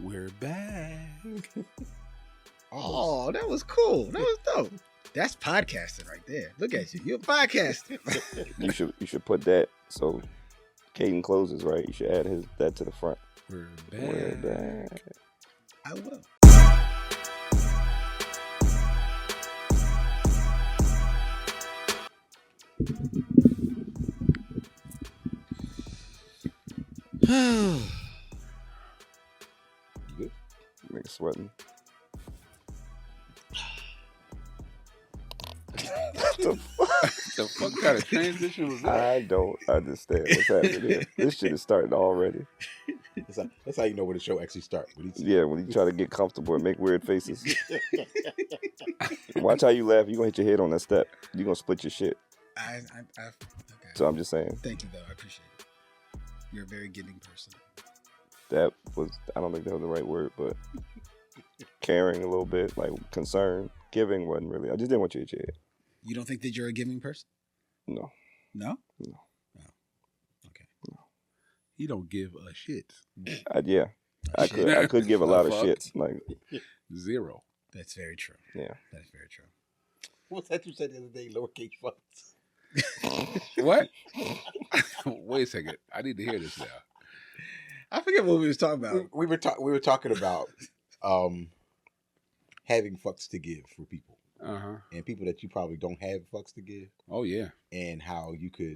We're back. Oh, that was cool. That was dope. That's podcasting right there. Look at you. You're a podcaster. You should put that so Caden closes, right? You should add that to the front. We're back. We're back. I will. You good? Nigga sweating. The fuck kind of transition was that? I don't understand what's happening here. This shit is starting already. That's how you know when the show actually starts. When When you try to get comfortable and make weird faces. Watch how you laugh. You're going to hit your head on that step. You're going to split your shit. Okay. So I'm just saying. Thank you, though. I appreciate it. You're a very giving person. I don't think that was the right word, but caring a little bit, like concern. Giving wasn't really. I just didn't want you to hit your head. You don't think that you're a giving person? No. No? No. Okay. No. He don't give a shit. I could give a lot of shits. Like Zero. That's very true. Yeah. That's very true. What's that you said the other day? Lowercase fucks. What? Wait a second. I need to hear this now. I forget what we was talking about. We were talking about having fucks to give for people. Uh-huh. And people that you probably don't have fucks to give. Oh, yeah. And how you could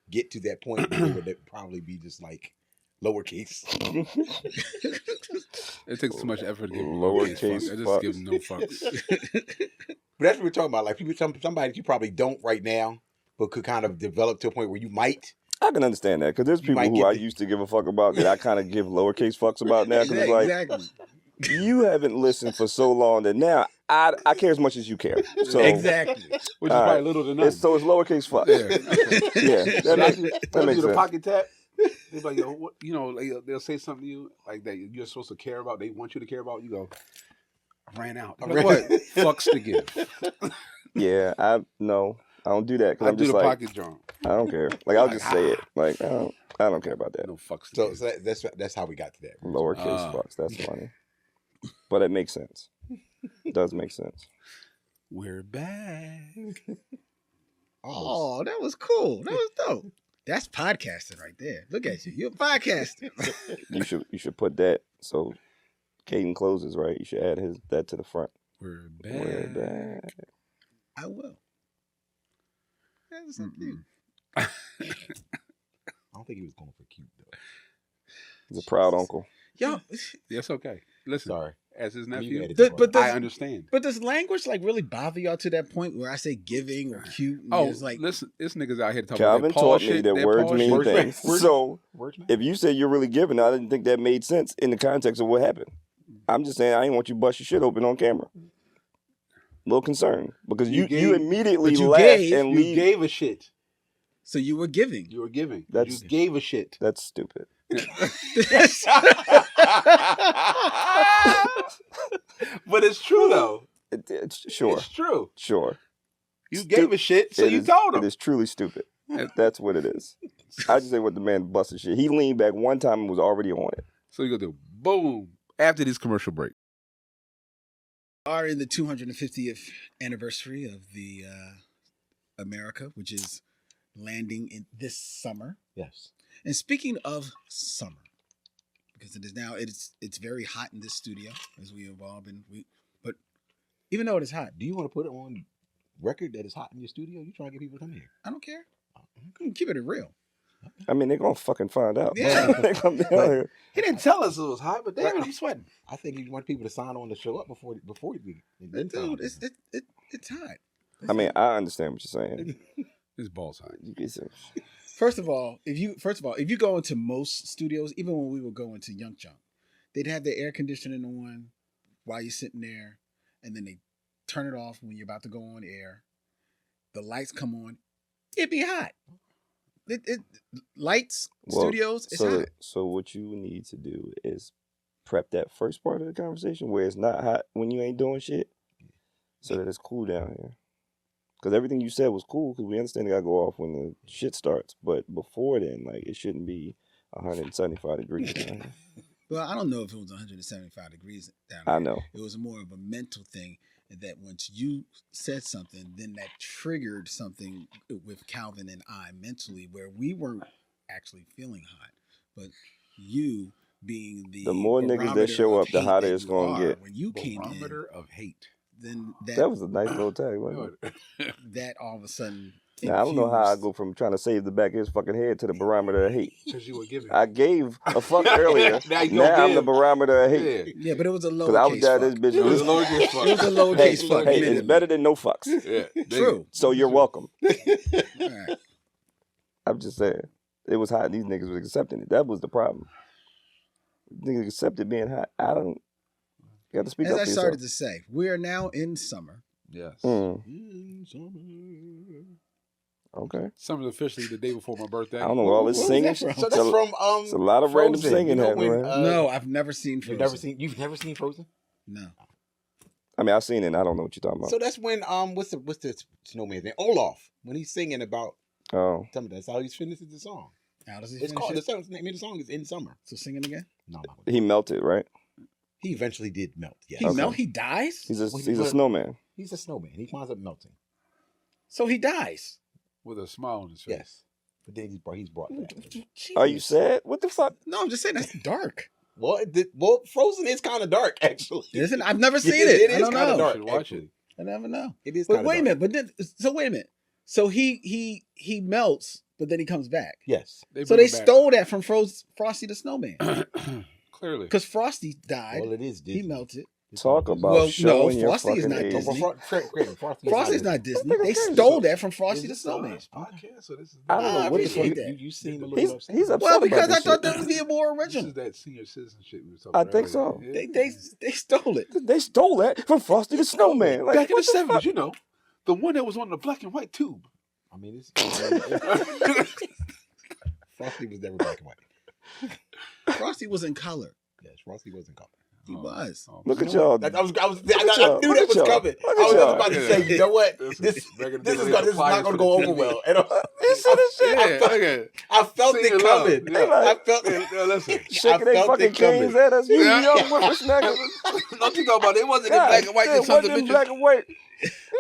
get to that point where it would probably be just like lowercase. It takes too much effort to give Lowercase fucks. I just fucks. give no fucks. But that's what we're talking about. Like people, somebody that you probably don't right now, but could kind of develop to a point where you might. I can understand that because there's people who I used to give a fuck about that I kind of give lowercase fucks about now. Because it's like, Exactly. you haven't listened for so long that now I care as much as you care. So Exactly. Which is probably little to none. it's lowercase fucks. Yeah. That makes do the sense. pocket tap. They're like, yo, what, like, they'll say something to you like that you're supposed to care about. They want you to care about. You go, I ran out. I'm like, what? Fucks to give. Yeah, I don't do that because I I'm do just the like, pocket drum. I don't care. Like I'll just say it. Like I don't care about that. No fucks to So give. that's how we got to that. Lowercase fucks. That's funny, but it makes sense. It does make sense. We're back. Oh, that was cool. That was dope. That's podcasting right there. Look at you. You're a podcaster. You should put that so Caden closes, right? You should add that to the front. We're back. We're back. I will. That was so cute. I don't think he was going for cute though. He's a proud uncle. Yo, That's okay. Listen, Sorry. as his You nephew, had it. but I understand. But does language like really bother y'all to that point where I say giving or cute? And Oh, it's like, listen, this nigga's out here talking Calvin about taught me that words mean Words mean- things. words- So Words, man. if you say you're really giving, I didn't think that made sense in the context of what happened. I'm just saying I didn't want you to bust your shit open on camera. A little concerned because you immediately but you laughed gave- and You leave. gave a shit. so you were giving. You were giving. That's- You gave a shit. That's stupid. But it's true though. Sure. It's true. Sure. You gave a shit, so It you is- told him. It is truly stupid. That's what it is. I just say what the man busted shit. He leaned back one time and was already on it. So you go do boom after this commercial break. Are in the 250th anniversary of the America, which is landing in this summer. Yes. And speaking of summer, because it is now it's very hot in this studio as we have all been. But even though it is hot, Do you want to put it on record that it's hot in your studio? You trying to get people to come here? I don't care. Keep it real. I mean, they're gonna fucking find out. Yeah. They come down here. He didn't tell us it was hot, but damn it, I'm sweating. I think you want people to sign on to show up before we. Dude, it's hot. I mean, I understand what you're saying. It's balls hot. First of all, if you go into most studios, even when we would go into Young Junk, they'd have the air conditioning on while you're sitting there, and then they turn it off when you're about to go on air. The lights come on. It'd be hot. Lights, studios, it's hot. So what you need to do is prep that first part of the conversation where it's not hot when you ain't doing shit, so that it's cool down here. Because everything you said was cool, because we understand it got to go off when the shit starts. But before then, like, it shouldn't be 175 degrees down here. Well, I don't know if it was 175 degrees down I there. know. It was more of a mental thing that once you said something, then that triggered something with Calvin and I mentally where we weren't actually feeling hot. But you being the more niggas that show up, the hotter it's going to get. When you came in, Barometer of hate. then That was a nice little tag, wasn't it? that all of a sudden Now, I don't know how I infused- go from trying to save the back of his fucking head to the barometer of hate. Because you were giving. I gave a fuck earlier. Now you now I'm give. the barometer of hate. Yeah. Yeah, but it was a Because I was lowercase down fuck. this bitch. It was a lowercase fuck. It was a lowercase Hey, fuck. hey, minute. it's better than no fucks. Yeah. True. So you're welcome. All right. I'm just saying. It was hot. These niggas was accepting it. That was the problem. Niggas accepted being hot. I don't. You got to speak As up I for started yourself. to say, we are now in summer. Yes. Okay. Summer's officially the day before my birthday. I don't know where all this What was singing. that from? So that's from It's a lot of random Frozen. singing You know happening. when, Right? No, I've never seen Frozen. you've never seen Frozen? No. I mean, I've seen it. And I don't know what you're talking about. So that's when what's the snowman's name? Olaf, when he's singing about Oh, something. That's how he's finishes the song. How does he It's finish called it? the name of the song is In Summer. So sing it again. No. he melted, right? He eventually did melt. Yes. He Okay. melt. He dies. He's a Well, he's a but- snowman. He's a snowman. He winds up melting. So he dies. With a smile on his face. Yes. But then he's brought back. Are you sad? What the fuck? No, I'm just saying that's dark. Well, Frozen is kind of dark, actually. Isn't? I've never seen It it. is I don't kinda know. dark. You should watch actually. I never know. It is. But kinda wait a dark. minute. But then, so wait a minute. So he melts, but then he comes back. Yes. So they stole that from Frosty the Snowman Clearly. because Frosty died. Well, it is He Disney. melted. Talk about Well, no, showing your Frosty is fucking not age. Disney. Frosty's not Disney. What the They fuck is stole this? that from Frosty the Is it Snowman. Podcast, so this is I don't know I what the fuck. appreciate that. You seem a little He's upset. upset Well, because about I this thought shit. that would be a more This original. is that senior citizenship we were talking I about think earlier. so. They stole it. They stole that from Frosty the Snowman. Like, Back in the what the 70s, fuck? you know. The one that was on the black and white tube. I mean, Frosty was never black and white. Frosty was in color. Yes, Frosty was in color. He was. Look at y'all. I knew Look at that y'all. was Look at coming. y'all. I was Look just at about to y'all. say, you know what? This is This back in the this day is when they not applied going to for go the over TV. well. And You see this shit? Yeah, okay. I felt Sing it love. coming. Yeah. I felt Yeah, yeah, listen. Shaking their felt fucking it coming. canes at us. You Yeah. young whippersnappers. Don't you talk about it? It wasn't in God, black and white. it Them sons of wasn't in bitches. black and white.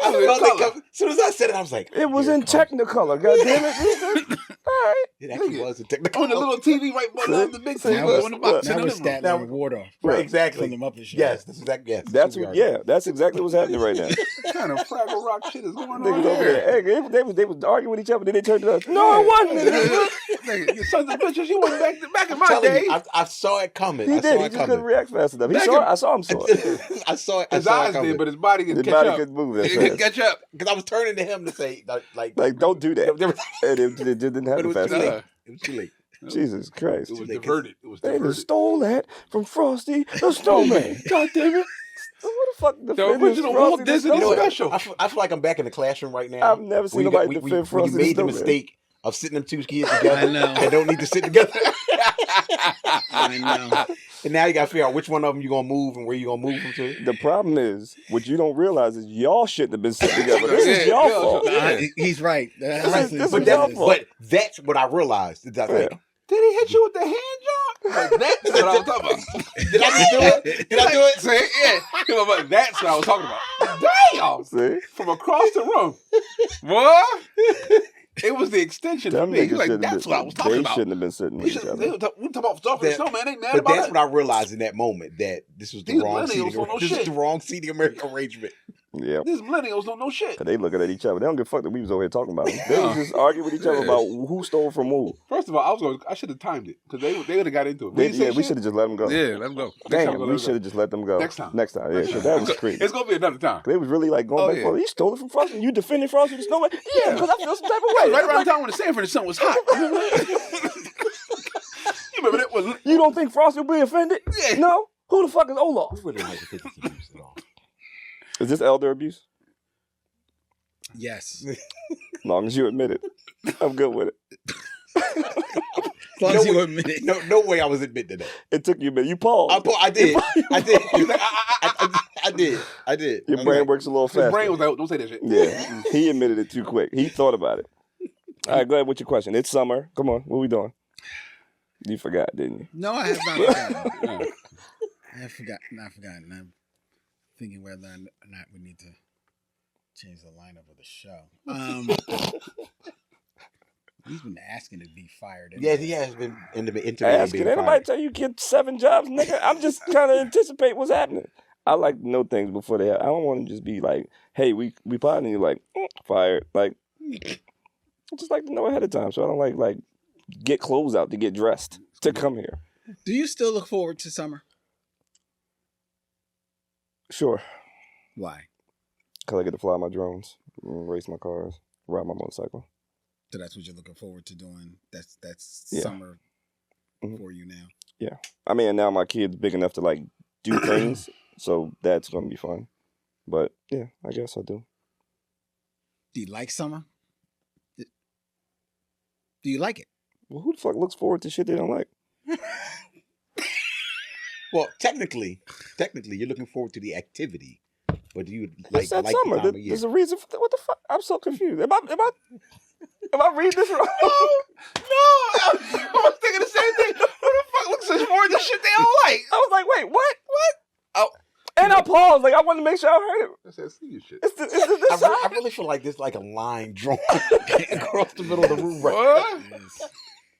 I was in felt it color. coming. As soon as I said it, I was like, It was here in comes. Technicolor. God damn it. All right. It actually was in technicolor. On the little TV right below the big See, TV look, on the box. look. in Now the we're living room. Statler and Wardorf. Right, exactly. From the Muppet Show. Yes, this is that. Yes, That's we what. are. Yeah, that's exactly what's happening right now. What kind of Fraggle Rock shit is going on Niggas over here? there. Hey, they was arguing with each other. Then they turned to us. No, it wasn't. Nigga, you sons of bitches, you wasn't back in my Telling day. you, I saw it coming. He I did. saw He it just couldn't coming. react fast enough. He Back saw in- it. I saw him saw it. I saw it. His I saw eyes it coming. did, but his body His could catch body up. couldn't move that He could fast. catch up. Because I was turning to him to say, like Don't do that. there was- And it didn't but happen it was fast too enough. late. It was too late. Jesus Christ. It was late. diverted. It was They just diverted. stole that from Frosty the Snowman. God damn it. What the fuck? The original Walt Disney You know what? special. I feel like I'm back in the classroom right now. I've never seen When you nobody got- defend when Frosty you the made the Snowman. mistake of sitting them two kids together I know. that don't need to sit together. I know. And now you got to figure out which one of them you're going to move and where you're going to move them to. The problem is, what you don't realize is y'all shouldn't have been sitting together. This is Yeah, y'all yeah. fault. Yeah. He's right. That's This honestly is what But, it y'all is. fault. but that's what I realized. Is I was like, Yeah. Did he hit you with the hand job? Like, that's what I was talking about. did I just do it? Did I do it? Say, yeah. He was like, that's what I was talking about. Damn! See? From across the room. What? It was the extension for Them me. He's niggas like, shouldn't that's have what I been, was talking they about. shouldn't have been sitting with each We other. talk about stuff for the That- snowman. Ain't mad But about that's that. what I realized in that moment, that this was the These wrong millennials seating. don't know This is shit. the wrong seating arrangement. Yeah. These millennials don't know shit. Cause they looking at each other. They don't give a fuck that we was over here talking about them. They was just arguing with each other about who stole from who. First of all, I should have timed it because they would have got into it. When you say We shit, should have just let them go. Yeah, let them go. Next time Damn, we'll we let should them have just let them go. Next time. Next time, yeah. 'Cause that was go. creepy. It's gonna be another time. They was really like going Oh, back yeah. and forth. He stole it from Frosty. You defending Frosty the Snowman? Yeah, because I feel some type of way. Right around Like, the time when the Sanford and Son was hot. You remember that? Was, you don't think Frosty will be offended? Yeah. No? Who the fuck is Olaf? We wouldn't like the 50 years at all. Is this elder abuse? Yes. As long as you admit it. I'm good with it. As long No as you way- admit it. No way I was admitting that. It took you a minute. You paused. I did. I did. I did. Your I was brain like, works a little his faster. brain was like, don't say that shit. Yeah, he admitted it too quick. He thought about it. All right, go ahead with your question. It's summer. Come on, what we doing? You forgot, didn't you? No, I have not forgotten. Yeah. I have not forgotten. I'm thinking whether or not we need to change the lineup of the show. He's been asking to be fired. Yeah, he has been intimating Asking being anybody fired. tell you get 7 jobs, nigga. I'm just trying to anticipate what's happening. I like to know things before they happen. I don't want to just be like, hey, we potting, and you're like, fired. Like, I just like to know ahead of time, so I don't like get clothes out to get dressed to come here. Do you still look forward to summer? Sure. Why? Because I get to fly my drones, race my cars, ride my motorcycle. So that's what you're looking forward to doing. That's Yeah. summer for you now. Yeah. I mean, and now my kid's big enough to like do things, so that's going to be fun. But yeah, I guess I do. Do you like summer? Do you like it? Well, who the fuck looks forward to shit they don't like? Well, technically, you're looking forward to the activity, but do you like It's that the summer. time of year? There's a reason for that. What the fuck? I'm so confused. Am I reading this wrong? No, I was thinking the same thing. Who the fuck looks forward to shit they don't like? I was like, wait, what? Oh, and I paused. Like, I wanted to make sure I heard it. That's that singing shit. It's this I side. really feel like there's like a line drawn across the middle of the room right What?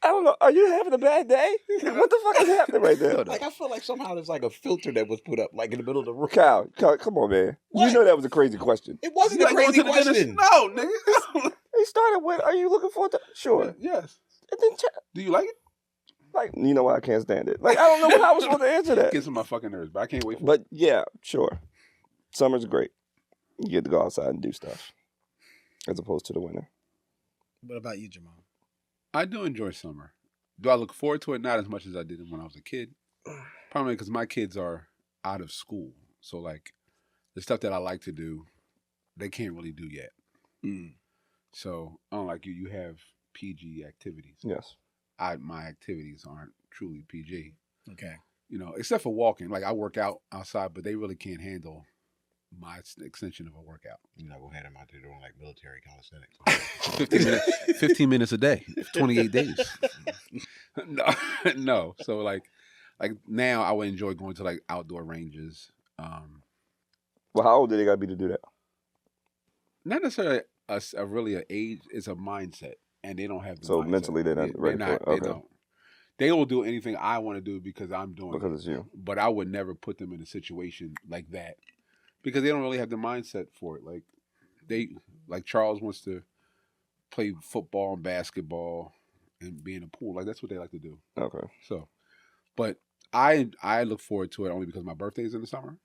I don't know. Are you having a bad day? What the fuck is happening right there? Like, I feel like somehow there's like a filter that was put up like in the middle of the room. Kyle, come on, man. What? You know that was a crazy question. It wasn't You a like going crazy to the dentist? question. No, nigga. He started with, are you looking forward to? Sure. Yes. And then, Do you like it? like, you know what? I can't stand it. Like, I don't know how I was supposed to answer It that. gets on my fucking nerves, but I can't wait for it. But yeah, sure. Summer's great. You get to go outside and do stuff, as opposed to the winter. What about you, Jamal? I do enjoy summer. Do I look forward to it? Not as much as I did when I was a kid. Probably because my kids are out of school. So, like, the stuff that I like to do, they can't really do yet. So, unlike you have PG activities. Yes. My activities aren't truly PG. Okay. You know, except for walking. Like, I work out outside, but they really can't handle my extension of a workout. You're not gonna have them out there doing like military calisthenics. 15 minutes a day, 28 days. No. So like now I would enjoy going to like outdoor ranges. Well, how old do they got to be to do that? Not necessarily a really an age. It's a mindset, and they don't have the So mindset. mentally they're not ready for it. They Okay. don't. They will do anything I want to do because I'm doing Because it. it's you. But I would never put them in a situation like that because they don't really have the mindset for it. Like Charles wants to play football and basketball and be in a pool. Like that's what they like to do. Okay. So, but I look forward to it only because my birthday is in the summer.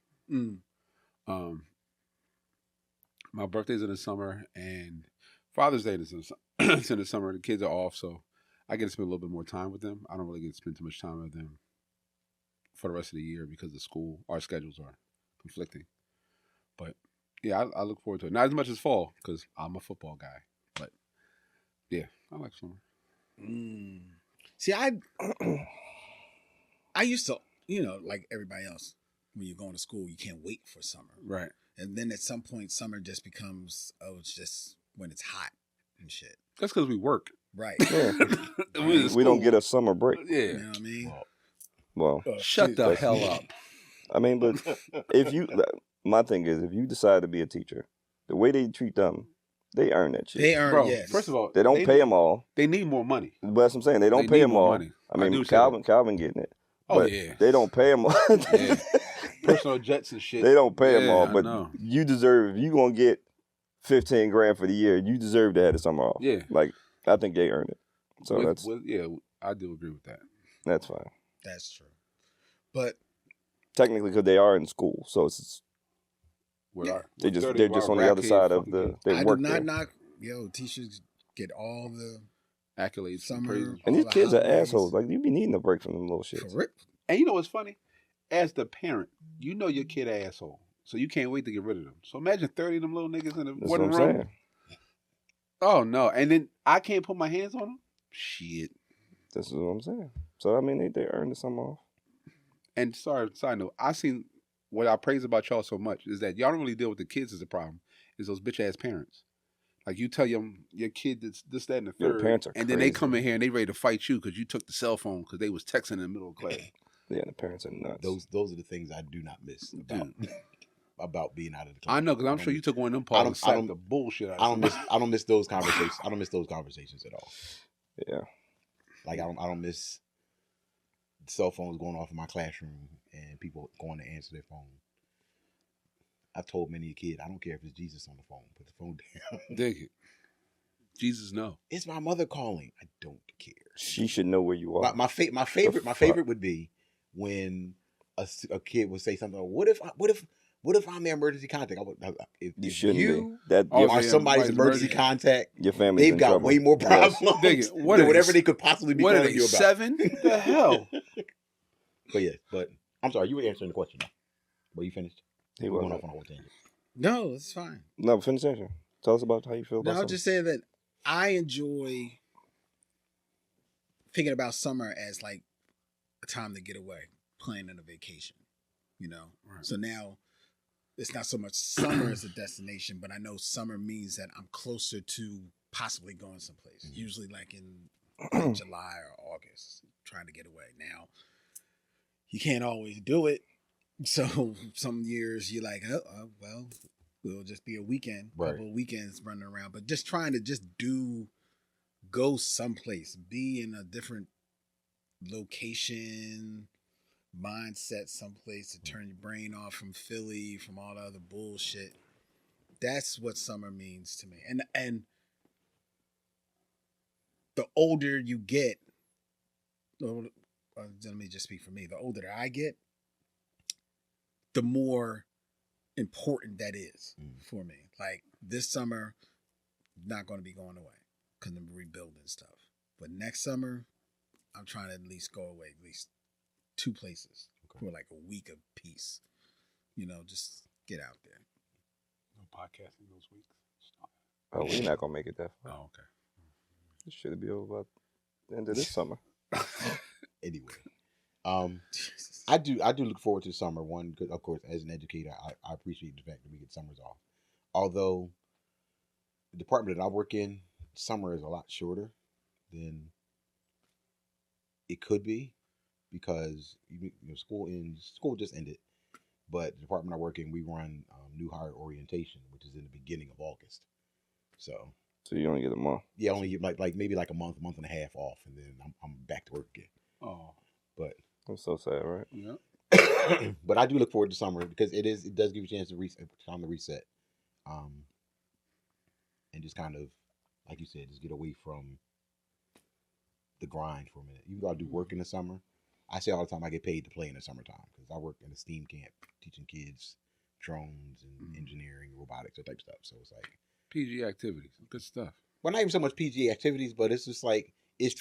My birthday's in the summer and Father's Day is in the summer. The kids are off, so I get to spend a little bit more time with them. I don't really get to spend too much time with them for the rest of the year because of school. Our schedules are conflicting. But yeah, I look forward to it. Not as much as fall because I'm a football guy. But yeah, I like summer. See, I used to, like everybody else, when you're going to school, you can't wait for summer. Right. And then at some point, summer just becomes, it's just when it's hot and shit. That's because we work. Right. Yeah. We We don't get a summer break. Yeah. You know what I mean? Well, Shut the hell up. I mean, but my thing is, if you decide to be a teacher, the way they treat them, they earn that shit. They earn, Bro, yes. first of all, They don't pay them all. They need more money. But that's what I'm saying. They don't They pay need them more all. money. I mean, I do say Calvin getting it. Oh, But yeah. they don't pay them all. Yeah. Personal jets and shit. They don't pay them Yeah, all. I But know. you deserve, if you're going to get $15,000 for the year, you deserve to have the summer off. Yeah. Like, I think they earn it. So yeah, I do agree with that. that's fine. That's true. But Technically, because they are in school. So it's they're just on the other side of the, they I work do not there. knock, teachers get all the accolades, summer. praises. And all these the kids are holidays. assholes. Like, you be needing a break from them little shit. For real. And you know what's funny? As the parent, you know your kid an asshole, so you can't wait to get rid of them. So imagine 30 of them little niggas in That's one what I'm room. saying. Oh no! And then I can't put my hands on them. Shit. This is what I'm saying. So, I mean, they earn the summer off. And side note, I seen what I praise about y'all so much is that y'all don't really deal with the kids as a problem. Is those bitch ass parents. Like you tell your kid this, that, and the Yo, the third, parents are and then they crazy. come in here and they ready to fight you because you took the cell phone because they was texting in the middle of class. Yeah, the parents are nuts. Those are the things I do not miss about being out of the class. I know because I'm sure you took one of them Paul and sacked the bullshit out of I don't miss those conversations. I don't miss those conversations at all. Yeah. Like I don't miss cell phones going off in my classroom and people going to answer their phone. I've told many a kid, I don't care if it's Jesus on the phone. Put the phone down. Dig it. Jesus, no. It's my mother calling. I don't care. She should know where you are. My favorite would be when a kid would say something. What if I'm their emergency contact? If you shouldn't you be. That are somebody's emergency contact, your family's they've in got trouble. way more problems Yes. than whatever they could possibly be calling you about. 7? The hell? But I'm sorry, you were answering the question. Were you finished? He We're going wasn't. off on a whole tangent. No, it's fine. No, finish answering. Tell us about how you feel about No, I'll something. just say that I enjoy thinking about summer as like a time to get away, planning a vacation, you know? Right. So now it's not so much summer as a destination, but I know summer means that I'm closer to possibly going someplace, usually like in like July or August, trying to get away. Now, you can't always do it. So some years you're like, well, it'll just be a weekend, Right. couple of weekends running around, but just trying to just go someplace, be in a different location, mindset, someplace to turn your brain off from Philly, from all the other bullshit. That's what summer means to me. And the older you get, let me just speak for me. The older I get, the more important that is for me. Like this summer, not going to be going away because I'm rebuilding stuff. But next summer, I'm trying to at least go away at least 2 places for like a week of peace. You know, just get out there. No podcasting those weeks. Oh, we're not gonna make it that far. Oh, okay. It should be over by the end of this summer. Anyway, I do look forward to summer. One, because of course, as an educator, I appreciate the fact that we get summers off. Although the department that I work in, summer is a lot shorter than it could be because school just ended. But the department I work in, we run new hire orientation, which is in the beginning of August. So you only get a month. yeah, only get like maybe like a month and a half off, and then I'm back to work again. Oh, But That's so sad, right? yeah. but I do look forward to summer because it does give you a chance to reset, and just kind of, like you said, just get away from the grind for a minute. Even though I do work in the summer, I say all the time I get paid to play in the summertime because I work in a STEAM camp teaching kids drones and engineering, robotics, that type of stuff. So it's like PG activities, good stuff. well, not even so much PGA activities, but it's just like it's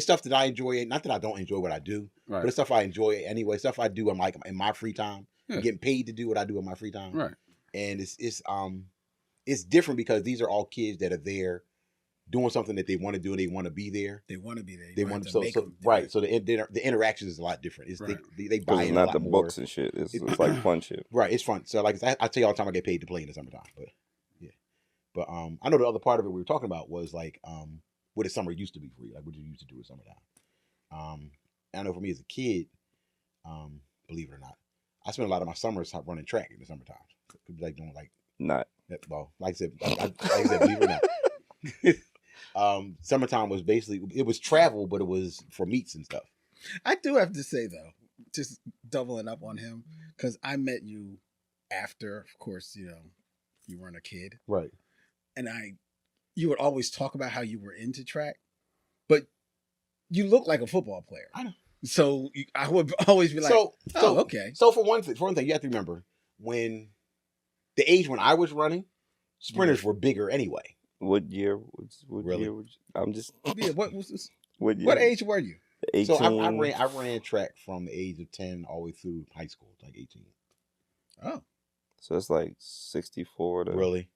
stuff that I enjoy. Not that I don't enjoy what I do, Right. but it's stuff I enjoy anyway. Stuff I do. I'm like in my free time. Yeah. I'm getting paid to do what I do in my free time. Right. And it's different because these are all kids that are there doing something that they want to do. They want to be there. They want to be there. They want to make them right. So the interaction is a lot different. It's Right. they buy It's in a not lot the more. books and shit. It's like fun shit. Right, it's fun. So like I tell you all the time, I get paid to play in the summertime. But yeah, but I know the other part of it we were talking about was like what the summer used to be for you, like what you used to do in summertime. I know for me as a kid, believe it or not, I spent a lot of my summers running track in the summertime. Could be like doing like Not. well, like I said, believe it or not. Summertime was basically it was travel, but it was for meets and stuff. I do have to say though, just doubling up on him, because I met you after, of course, you know, you weren't a kid, Right. and you would always talk about how you were into track, but you look like a football player. I know. So I would always be like, okay. So for one thing, you have to remember when the age when I was running, sprinters were bigger anyway. What year? What Really? year? I'm just. Yeah, what was this? What year? What age were you? 18. So I ran track from the age of 10 all the way through high school, like 18. Oh, So it's like 64 to. Really?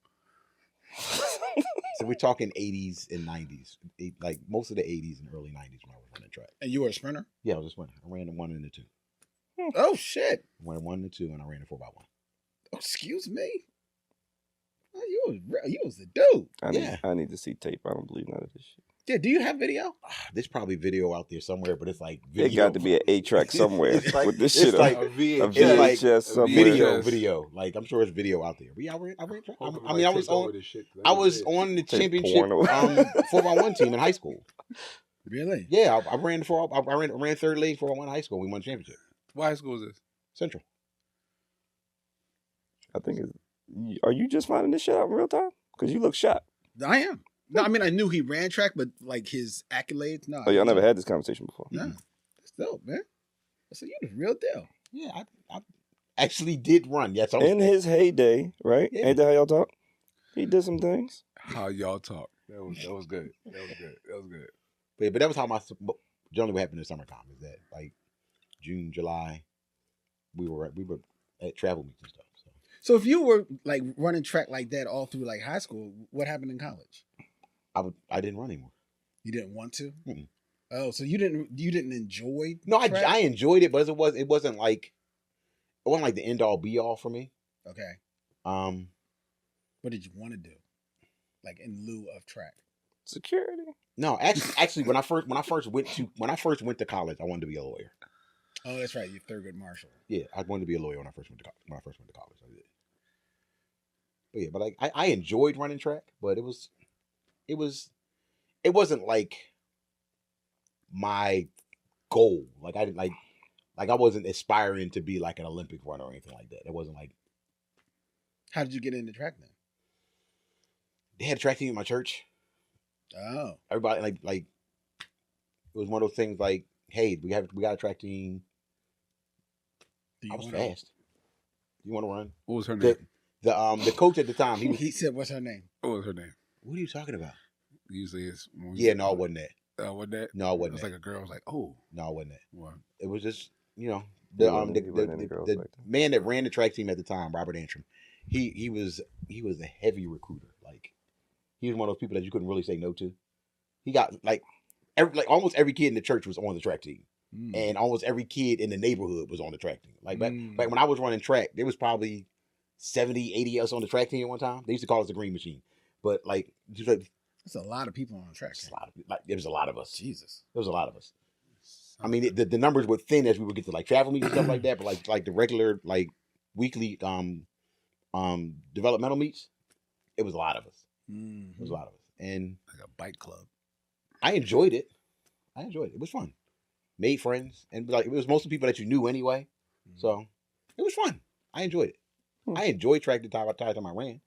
So we're talking 80s and 90s, like most of the 80s and early 90s when I was running track. and you were a sprinter? Yeah, I was just running. I ran the 1 and the 2. Oh shit! I ran 1 and 2, and I ran the 4x1. Oh, excuse me. You was the dude. I need to see tape. I don't believe none of this shit. Yeah, do you have video? There's probably video out there somewhere, but it's like video. It got to be an 8-track somewhere like, with this shit. It's like a VHS somewhere. video. Like I'm sure it's video out there. I was on the Take championship porno. 4x1 team in high school. Really? Yeah, I ran third leg 4x1 in high school. We won the championship. What high school is this? Central. I think it's. Are you just finding this shit out in real time? Because you look shot. I am. No, I mean I knew he ran track, but like his accolades, no. Oh, y'all never had this conversation before. No, that's dope, man. So you the real deal. Yeah, I actually did run. Yes, In his heyday, right? Yeah. Ain't that how y'all talk? He did some things. How y'all talk. That was good. That was good. But that was how generally what happened in the summertime is that like June, July, we were at travel meets and stuff. So if you were like running track like that all through like high school, what happened in college? I didn't run anymore. You didn't want to? Mm-mm. Oh, so you didn't enjoy? No, track? I enjoyed it, but it wasn't like the end all be all for me. Okay. What did you want to do? Like in lieu of track? Security. No, actually, when I first went to college, I wanted to be a lawyer. Oh, that's right. You're Thurgood Marshall. Yeah, I wanted to be a lawyer when I first went to college. I did. But yeah, but like I enjoyed running track, but it wasn't like my goal. Like I didn't like I wasn't aspiring to be like an Olympic runner or anything like that. It wasn't like. How did you get into track then? They had a track team at my church. Oh, Everybody like it was one of those things like, hey, we got a track team. I was fast. You want to run? What was her name? The coach at the time, he said, "What's her name?" What was her name? What are you talking about? Usually it's. Yeah, no, it wasn't that. Wasn't that? No, it wasn't It was that. like a girl was like, oh. No, it wasn't that. What? It was just He wasn't any the girls like that. man that ran the track team at the time, Robert Antrim. He was a heavy recruiter. Like he was one of those people that you couldn't really say no to. He got almost every kid in the church was on the track team. And almost every kid in the neighborhood was on the track team. Like back when I was running track, there was probably 70, 80 of us on the track team at one time. They used to call us the green machine. But That's a lot of people on the track. There was a lot of us. Jesus. There was a lot of us. I mean, the numbers were thin as we would get to like travel meets and stuff like that. But like the regular like weekly developmental meets, it was a lot of us. It was a lot of us, and Like a bike club. I enjoyed it. It was fun. Made friends, and like it was most of the people that you knew anyway. So it was fun. I enjoyed it. I enjoyed track the entire time I ran.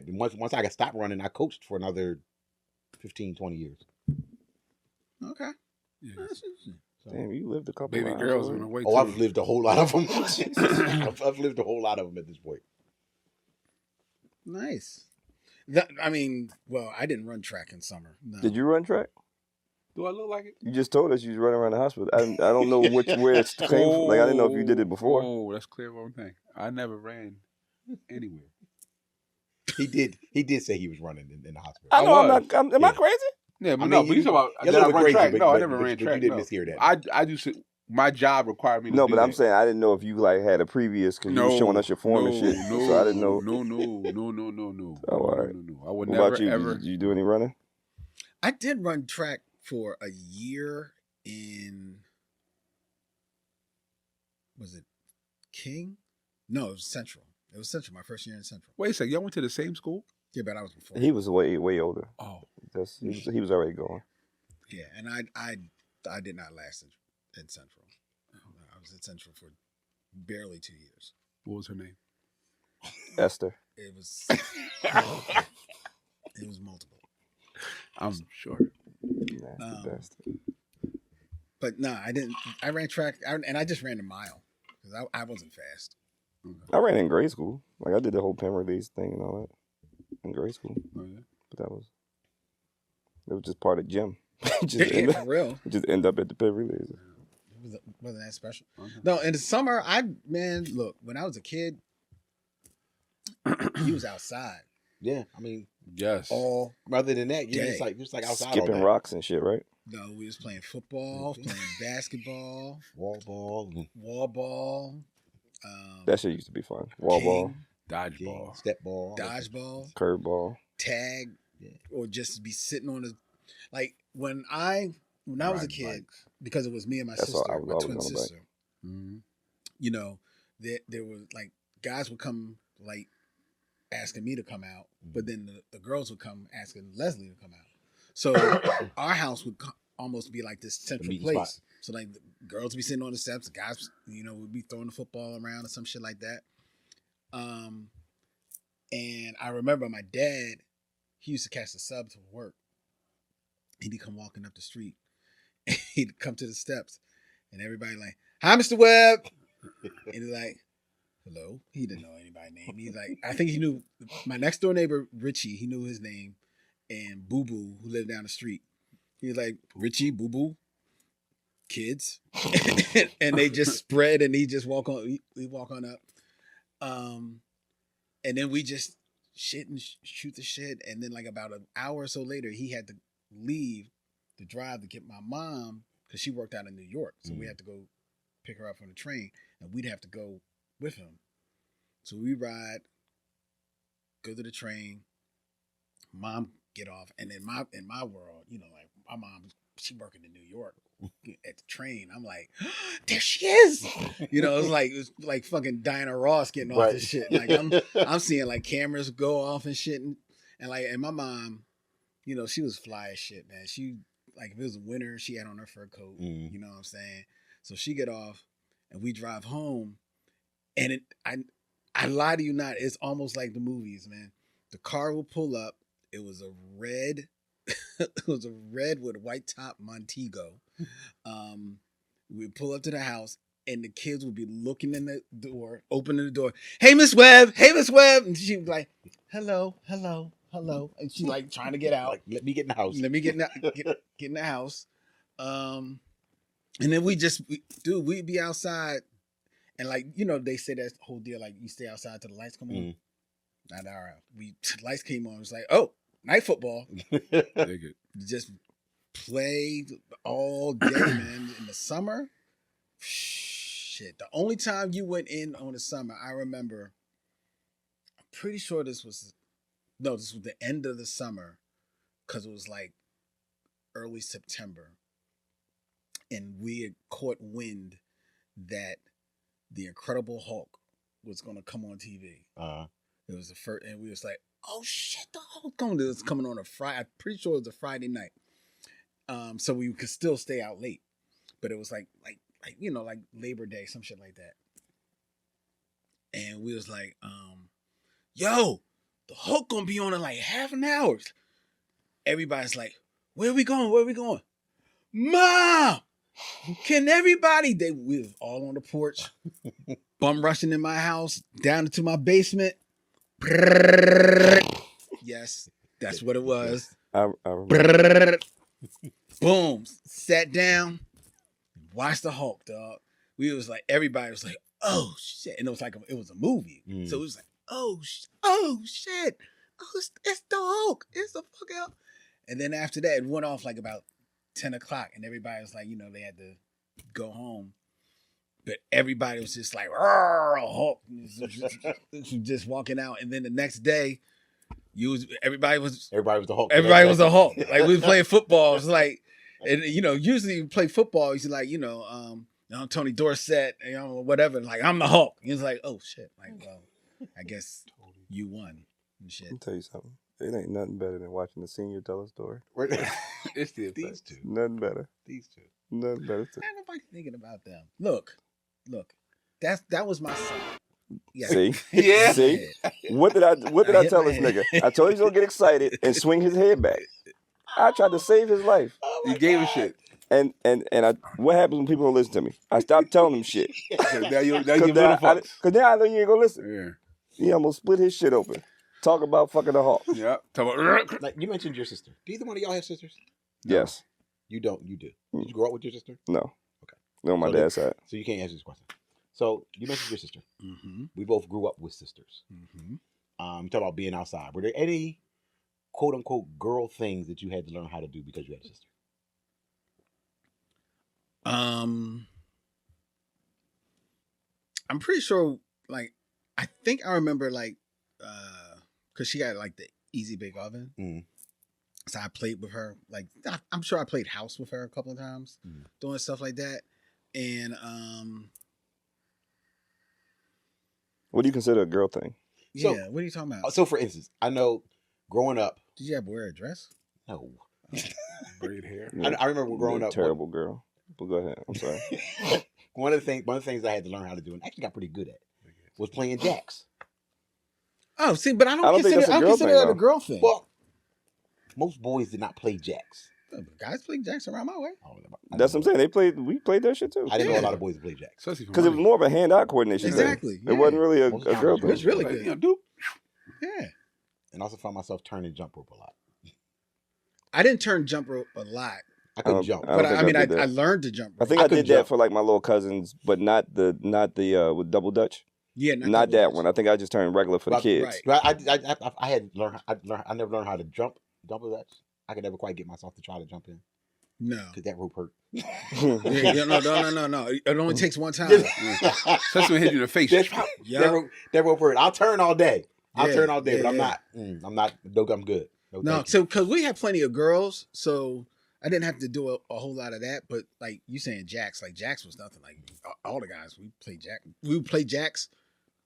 Once I got stopped running, I coached for another 15, 20 years. Okay. Yeah. That's interesting. So, Damn, you lived a couple Baby lives girls already. on the way oh, too. I've lived a whole lot of them. I've lived a whole lot of them at this point. Nice. I didn't run track in summer. No. Did you run track? Do I look like it? You just told us you was running around the hospital. I don't know where it came from. Like I didn't know if you did it before. Oh, that's clear one thing. I never ran anywhere. He did say he was running in the hospital. I know. Am I Yeah. crazy? Yeah, but I no, mean, but you talking about you're a did I little run bit track? crazy, No, I but never ran you track. didn't no. mishear that. I just my job required me to No, do but I'm that. saying I didn't know if you like had a previous because you were showing us your form and shit. No, So I didn't know. No. Oh, all right. No. I would What never about you? ever. Did you do any running? I did run track for a year in. Was it King? No, it was Central. It was Central. My first year in Central. Wait a second, y'all went to the same school? Yeah, but I was before. He was way older. Oh, He was already going. Yeah, and I did not last in Central. I was at Central for barely 2 years. what was her name? Esther. It was multiple. I'm sure. Nasty bastard. But no, I didn't. I ran track, and I just ran a mile because I wasn't fast. I ran in grade school. Like I did the whole pen release thing and all that in grade school. Oh, yeah. But it was just part of gym. For real. Just end up at the pen release. It wasn't that special. Okay. No, in the summer, look, when I was a kid, he was outside. Yeah, I mean, Yes. All rather than that, you're day. just like outside all Skipping day. rocks and shit, right? No, we was playing football, playing basketball, Wall ball. wall ball. That shit used to be fun. Wall ball. Dodgeball. Step ball. dodgeball, Curveball. tag, Yeah. or just be sitting on the like when I was a Riding kid, bikes. because it was me and my That's all sister, I was my always twin on a bike. sister. Mm-hmm. You know, there was like guys would come like asking me to come out, but then the girls would come asking Leslie to come out. So our house would almost be like this central meeting place. spot. So like the girls would be sitting on the steps, the guys, would be throwing the football around or some shit like that. And I remember my dad, he used to catch the sub to work. He'd come walking up the street. He'd come to the steps, and everybody like, "Hi, Mr. Webb," and he's like, "Hello." He didn't know anybody's name. He's like, I think he knew my next door neighbor Richie. He knew his name, and Boo Boo, who lived down the street. He was like, "Richie, Boo Boo, kids," and they just spread, and he just walk on. We walk on up, and then we just shit and shoot the shit, and then like about an hour or so later, he had to leave to drive to get my mom because she worked out in New York, so we had to go pick her up from the train, and we'd have to go with him. So we ride, go to the train, mom get off, and in my world, like my mom, she working in New York at the train. I'm like, there she is. It's like fucking Diana Ross getting off this shit. Like I'm seeing like cameras go off and shit, and my mom, she was fly as shit, man. She like if it was winter, she had on her fur coat. You know what I'm saying? So she get off, and we drive home, and I lie to you not, it's almost like the movies, man. The car will pull up. It was a red with a white top Montego. We'd pull up to the house, and the kids would be looking in the door, opening the door. "Hey, Miss Webb. Hey, Miss Webb." And she'd be like, "Hello, hello, hello." And she's like trying to get out. Like, let me get in the house. Let me get in the house. And then we'd be outside. And like, they say that whole deal, like you stay outside till the lights come on. Not our lights came on. It's like, oh, night football. Just played all day, man. In the summer, shit. The only time you went in on the summer, I remember, I'm pretty sure this was the end of the summer, because it was like early September. And we had caught wind that the Incredible Hulk was going to come on TV. It was the first, and we was like, "Oh shit, the Hulk coming!" It was coming on a Friday. I'm pretty sure it was a Friday night. So we could still stay out late, but it was like Labor Day, some shit like that. And we was like, "Yo, the Hulk gonna be on in like half an hour." Everybody's like, "Where are we going? Where are we going?" "Mom, can everybody?" We was all on the porch, bum rushing in my house, down into my basement. Yes, that's what it was. I remember. Boom, sat down, watched the Hulk, dog. Everybody was like, "Oh shit," and it was a movie. So it was like, oh shit, oh, it's the Hulk, it's the fuck out. And then after that, it went off like about 10 o'clock, and everybody was like, they had to go home. But everybody was just like, Hulk, just walking out. And then the next day, everybody was the Hulk. Everybody was the Hulk. Like we was playing football. It's like, and usually you play football, you like, Tony Dorsett, whatever. And like, I'm the Hulk. He's like, oh shit. Like, well, I guess you won and shit. I'll tell you something. It ain't nothing better than watching the senior tell a story. It's these two. Nothing better. These two. Nothing better. Ain't nobody thinking about them. Look. That was my son. Yeah. See? Yeah. See? What did I tell this nigga? I told he's gonna get excited and swing his head back. I tried to save his life. You gave him shit. And what happens when people don't listen to me? I stopped telling them shit. Now you little fucks. Cause now I know you ain't gonna listen. Yeah. He almost split his shit open. Talk about fucking the Hulk. Yeah. Talk about. Like you mentioned your sister. Do either one of y'all have sisters? Yes. You don't. You do. Did you grow up with your sister? No. Okay. No, my dad's side. So you can't answer this question. So you mentioned your sister. Mm-hmm. We both grew up with sisters. Mm-hmm. You talk about being outside. Were there any quote unquote girl things that you had to learn how to do because you had a sister? I'm pretty sure, like, I think I remember like, because she got like the easy bake oven. Mm. So I played with her. Like, I'm sure I played house with her a couple of times, doing stuff like that. And What do you consider a girl thing? yeah, So- what are you talking about? So, for instance, I know growing up, Did you have to wear a dress? no, Braid hair. I remember growing You're a up. terrible girl. But go ahead. I'm sorry. One of the things I had to learn how to do, and actually got pretty good at, was playing jacks. Oh, see, but I don't think consider that's a girl consider thing, that a though. girl thing. Well, most boys did not play jacks. Guys play jacks around my way. That's what I'm saying. We played that shit too. I didn't know a Yeah. lot of boys play jacks. Especially for Because it was money. more of a hand-eye coordination Exactly, thing. yeah. It wasn't really a Most girl times thing. It's really Like, good. you know, dude. Yeah. And also found myself turning jump rope a lot. I didn't turn jump rope a lot, I couldn't don't- jump. I don't but think I mean, I did that. I learned to jump I rope. think I I couldn't did that jump. for like my little cousins, but not the with double dutch. Yeah, Not that one. I think I just turned regular for the Right, kids. right. I had learned. I never learned how to jump that. I could never quite get myself to try to jump in No. because that rope hurt. Yeah, no. It only takes one time. Especially when it hit you in the face. Yeah. That rope hurt. I'll turn all day. Yeah, But I'm yeah. not. I'm not. No, I'm good. No, thank you. so because we had plenty of girls, so I didn't have to do a whole lot of that. But like you saying jacks, like jacks was nothing. Like all the guys, we would play jacks.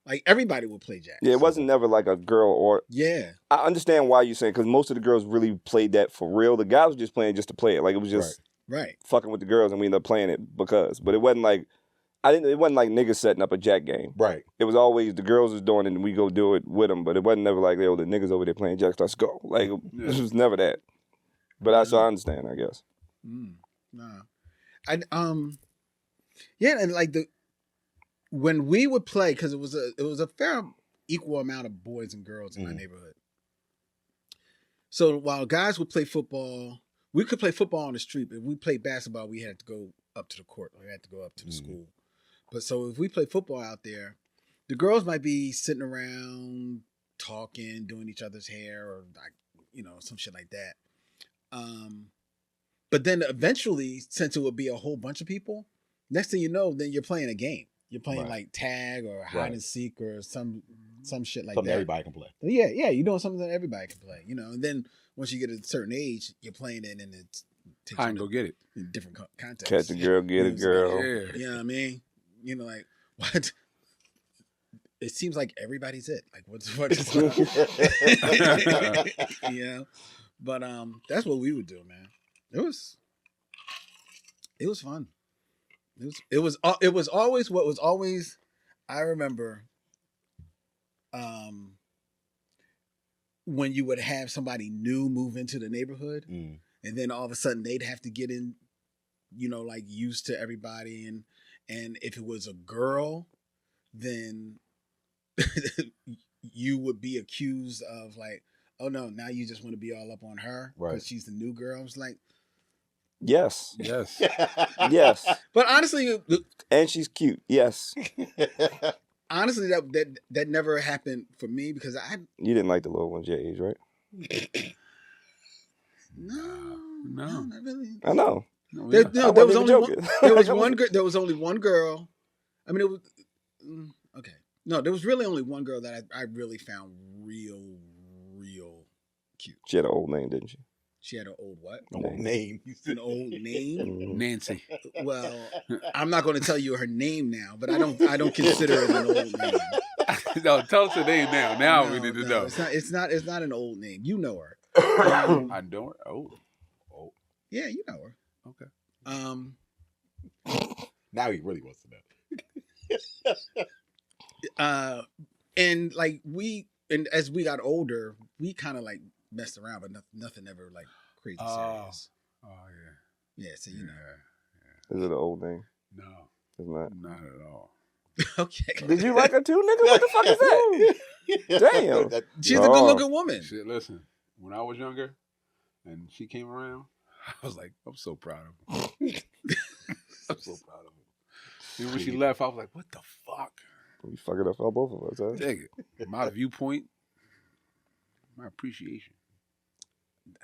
Like everybody would play jacks. Yeah, it wasn't never like a girl or. Yeah. I understand why you're saying because most of the girls really played that for real. The guys were just playing just to play it. Like it was just Right. fucking with the girls, and we ended up playing it because. But it wasn't like It wasn't like niggas setting up a jack game. Right. It was always the girls was doing it and we go do it with them. But it wasn't never like, yo, the niggas over there playing jacks, let's go. Like it was never that. But so I understand, I guess. Yeah, and like when we would play, because it was a fair equal amount of boys and girls in my neighborhood. So while guys would play football, we could play football on the street, but if we played basketball, we had to go up to the court. We had to go up to the school. But so if we play football out there, the girls might be sitting around talking, doing each other's hair, or like, some shit like that. But then eventually, since it would be a whole bunch of people, next thing you know, then you're playing a game. You're playing like tag or hide and seek or some shit like Something that. everybody can play. Yeah, you're doing something that everybody can play. And then once you get a certain age, you're playing it, and it takes I can go get it. in different contexts. Catch a girl, get a girl. Yeah. You know what I mean? Like what? It seems like everybody's it. Like what's But that's what we would do, man. It was fun. It was always what was always. I remember when you would have somebody new move into the neighborhood, and then all of a sudden they'd have to get in, like used to everybody, and if it was a girl, then you would be accused of like, oh no, now you just want to be all up on her because she's the new girl. I was like, yes. Yes. Yes. but honestly, And she's cute. Yes. honestly, that never happened for me because You didn't like the little ones your age, right? no, not really. I know. There was only joking. one. There was only one girl. I mean, it was okay. No, there was really only one girl that I really found real cute. She had an old name, didn't she? She had an old what? Old name. An old name. Nancy. Well, I'm not going to tell you her name now, but I don't consider it an old name. No, tell us her name now. Now we need to know. It's not an old name. You know her. I don't. Oh. Yeah, you know her. Okay. Now he really wants to know. And like as we got older, we kind of like messed around, but nothing ever like crazy serious. Oh yeah. Yeah, so you know. Is it an old name? No, It's not. not at all. Okay. Did you like her too, nigga? What the fuck is that? Damn. She's a good-looking woman. Shit, listen. When I was younger, and she came around, I was like, I'm so proud of her. I'm so proud of her. And when she left, I was like, what the fuck? You fucking up for both of us, huh? Dig it. My viewpoint, my appreciation.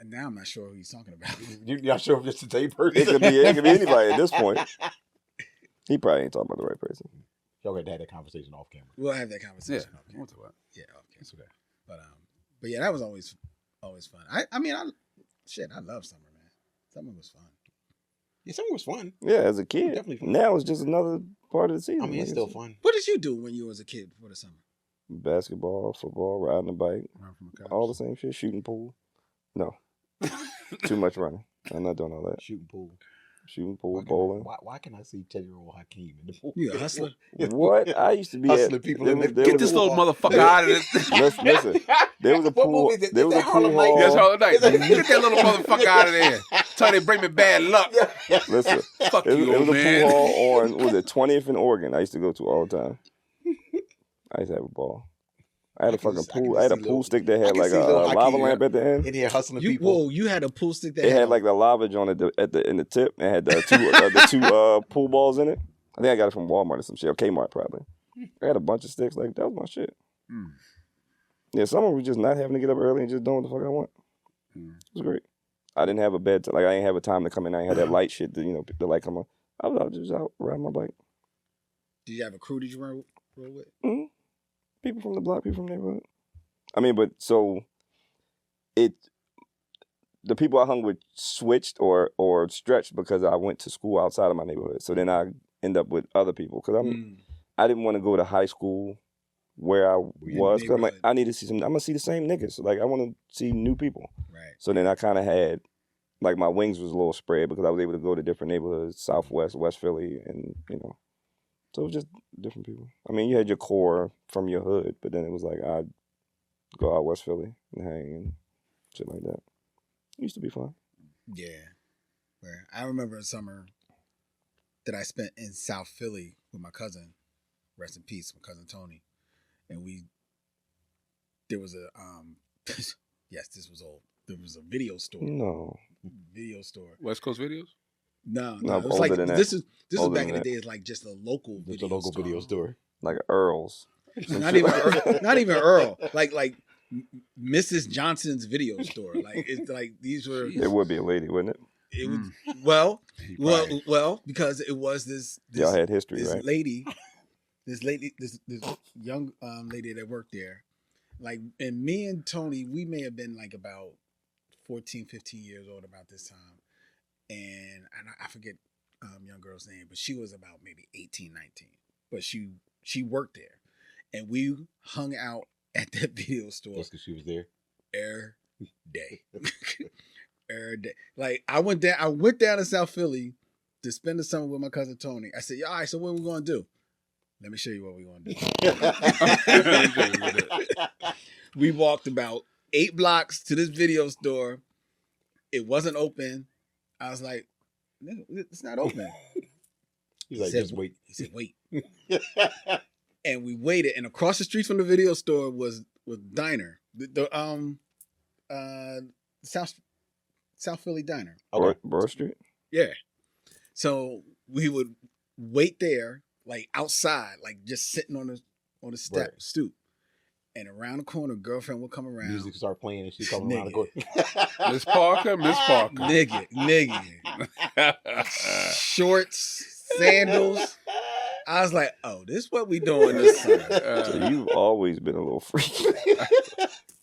Now I'm not sure who he's talking about. You're not sure if it's the same person? It could be anybody at this point. He probably ain't talking about the right person. Y'all got to have that conversation off camera. We'll have that Yeah, conversation. I want to what? Yeah, okay. It's okay. But yeah, that was always fun. I mean, I love summer, man. Summer was fun. Yeah, summer was fun. Yeah, as a kid. Definitely fun. Now it's just another part of the season. I mean, it's Like still fun. What did you do when you was a kid for the summer? Basketball, football, riding a bike, Run from the cops. all the same shit. Shooting pool. No. Too much running. I'm not doing all that. Shooting pool. Shooting pool, bowling. Why can I see 10-year-old Hakeem in the pool? You a hustler? What? I used to be Hustling people in the- Get this little motherfucker out of this. Listen, there was a What pool. movie is it? There was a Is that Harlem pool Nights? hall. That's all night. Get that little motherfucker out of there. Tell they bring me bad luck. Listen, Fuck it you, was old a man. pool hall on, was it 20th in Oregon? I used to go to all the time. I used to have a ball. I had a fucking pool. I had a pool stick that had like a lava lamp at the end. in here hustling people. You had a pool stick that It had like the lava joint in the tip, and had the two pool balls in it. I think I got it from Walmart or some shit, or Kmart probably. I had a bunch of sticks. Like that was my shit. Mm. Yeah, summer was just not having to get up early and just doing what the fuck I want. Mm. It was great. I didn't have a bed. I didn't have a time to come in. I ain't had that light shit. The light come on. I was just out riding my bike. Did you have a crew? Did you roll with? Mm-hmm. People from the block, people from the neighborhood. I mean, but so the people I hung with switched or stretched because I went to school outside of my neighborhood. So then I end up with other people because I didn't want to go to high school where I was. Cause I'm like, I need to see I'm gonna see the same niggas. So like I want to see new people. Right. So then I kind of had like my wings was a little spread because I was able to go to different neighborhoods, Southwest, West Philly, and so it was just different people. I mean, you had your core from your hood, but then it was like I'd go out West Philly and hang and shit like that. It used to be fun. Yeah. Where I remember a summer that I spent in South Philly with my cousin, rest in peace, my cousin Tony, and there was a yes, this was old. There was a video store. No. Video store. West Coast Videos? No, No, it was like older than this that. was Older back than in the that. day. It's like just a local It's video a local store. video store. Like Earl's. Not even Earl. Like Mrs. Johnson's video store. Like it's like these were. It would be a lady, wouldn't it? It was He probably- well because it was this Y'all had history, this right? lady, this young lady that worked there. Like, and me and Tony, we may have been like about 14, 15 years old about this time. And I forget young girl's name, but she was about maybe 18, 19. But she worked there. And we hung out at that video store Just because she was there. every day. Every day. Like I went down to South Philly to spend the summer with my cousin Tony. I said, all right, so what we gonna do? Let me show you what we're gonna do. We walked about 8 blocks to this video store. It wasn't open. I was like, it's not open. He's like, said, just wait. He said, wait. And we waited, and across the street from the video store was diner. The South Philly diner. Okay. Broad Street? Yeah. So we would wait there, like outside, like just sitting on the step Right. stoop. And around the corner, girlfriend would come around. Music start playing and she coming around the corner. Miss Parker. Nigga. Shorts, sandals. I was like, oh, this is what we doing this summer. So you've always been a little freaky.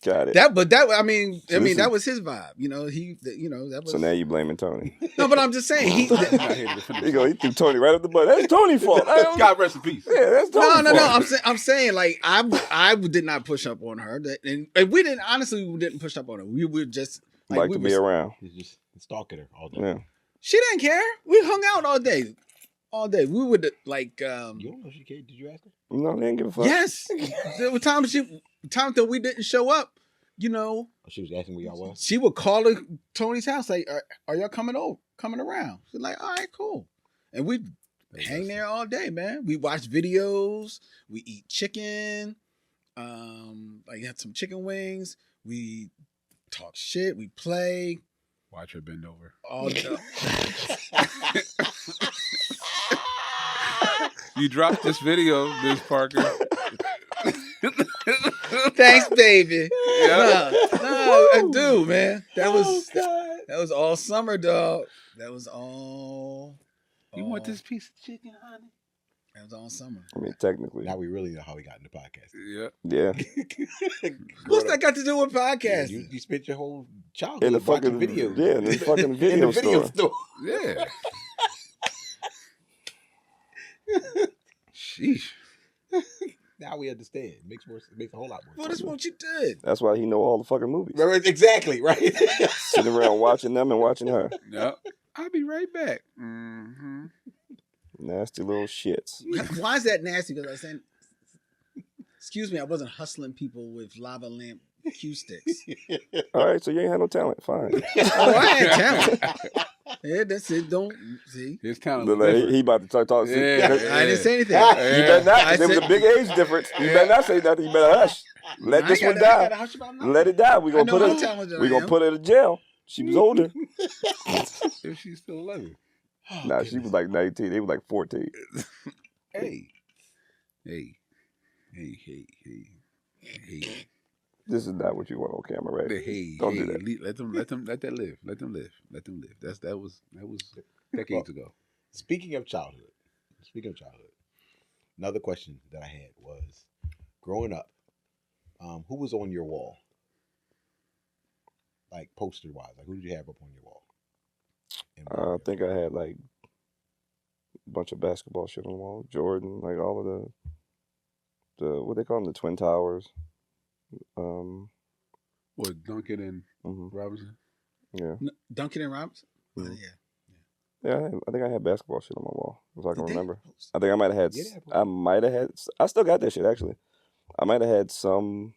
Got it. That was his vibe. That was. So now you blaming Tony. No, but I'm just saying He threw Tony right up the butt. That's Tony's fault. God rest in peace. Yeah, that's Tony's No. fault. I'm saying like I did not push up on her, and we didn't push up on her. We were just Like to be around. He's just stalking her all day. Yeah. She didn't care. We hung out all day. We would like. You don't know she cared? Did you ask her? No, they didn't give a fuck. Yes, there were times that we didn't show up. She was asking where y'all was. She would call Tony's house like, "Are y'all coming around?" She's like, "All right, cool," and we hang there all day, man. We watch videos. We eat chicken. Like had some chicken wings. We talk shit. We play. Watch her bend over. All day. You dropped this video, Miss Parker. Thanks, baby. Yeah. No, I do, man. That was all summer, dog. That was all. You want this piece of chicken, honey? That was all summer. I mean, technically. Now we really know how we got into podcasting. Yeah. Yeah. What's that got to do with Yeah, podcasting? you spent your whole childhood In the watching fucking videos. Yeah, in the fucking video, in the video store. Yeah. Sheesh. Now we understand. It makes a whole lot more Well, sense. that's what you did. That's why he know all the fucking movies. Right, exactly, right? Sitting around watching them and watching her. Yep. I'll be right back. Mm-hmm. Nasty little shits. Why is that nasty? Because I was saying, excuse me, I wasn't hustling people with lava lamp cue sticks. All right, so you ain't had no talent. Fine. Oh, I had talent. Yeah, that's it. Don't see. His talent. Look like he about to talk. Yeah. I didn't say anything. You better not. I 'Cause there was a said- big age difference. You better not say nothing. You better hush. Let I this ain't one gotta- I die. gotta hush about nothing. Let it die. We I gonna know put how her. talented I We gonna am. put her to jail. She was older. If she's still living. Oh, Nah, she was like 19. They was like 14. Hey. Hey. This is not what you want on camera, right? Hey. Don't do that. Let that live. Let them live. That was decades ago. Speaking of childhood, another question that I had was, growing up, who was on your wall? Like poster wise, like who did you have up on your wall? And why? I think I had like a bunch of basketball shit on the wall. Jordan, like all of the what they call them, the Twin Towers. What, Duncan and Mhm. Robinson? Yeah. Duncan and Robinson? Mhm. Yeah. Yeah, I think I had basketball shit on my wall, if I can Did they remember. post- I think I might have had. Yeah, they had I still got that shit actually. I might have had some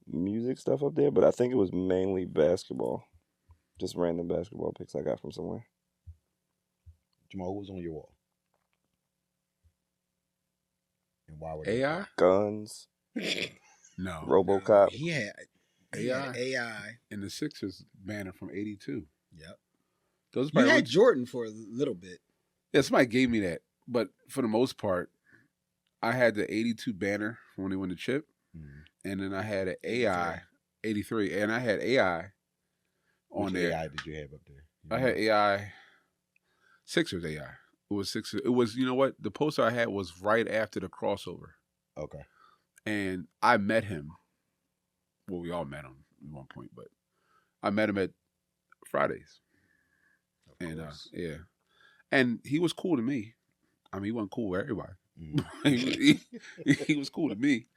music stuff up there, but I think it was mainly basketball. Just random basketball pics I got from somewhere. Jamal, who was on your wall? And why were they? AI? Guns, No. RoboCop. He had AI. And the Sixers banner from '82. Yep. Those You probably had Jordan for a little bit. yeah, somebody gave me that, but for the most part, I had the '82 banner from when they won the chip, and then I had an AI '83, and I had AI on Which there. AI did you have up there? I had AI Sixers AI. It was Sixers. It was, you know what? The poster I had was right after the crossover, Okay. and I met him. Well, we all met him at one point, but I met him at Fridays. Of And course. yeah, and he was cool to me. I mean, he wasn't cool with everybody. Mhm. he was cool to me,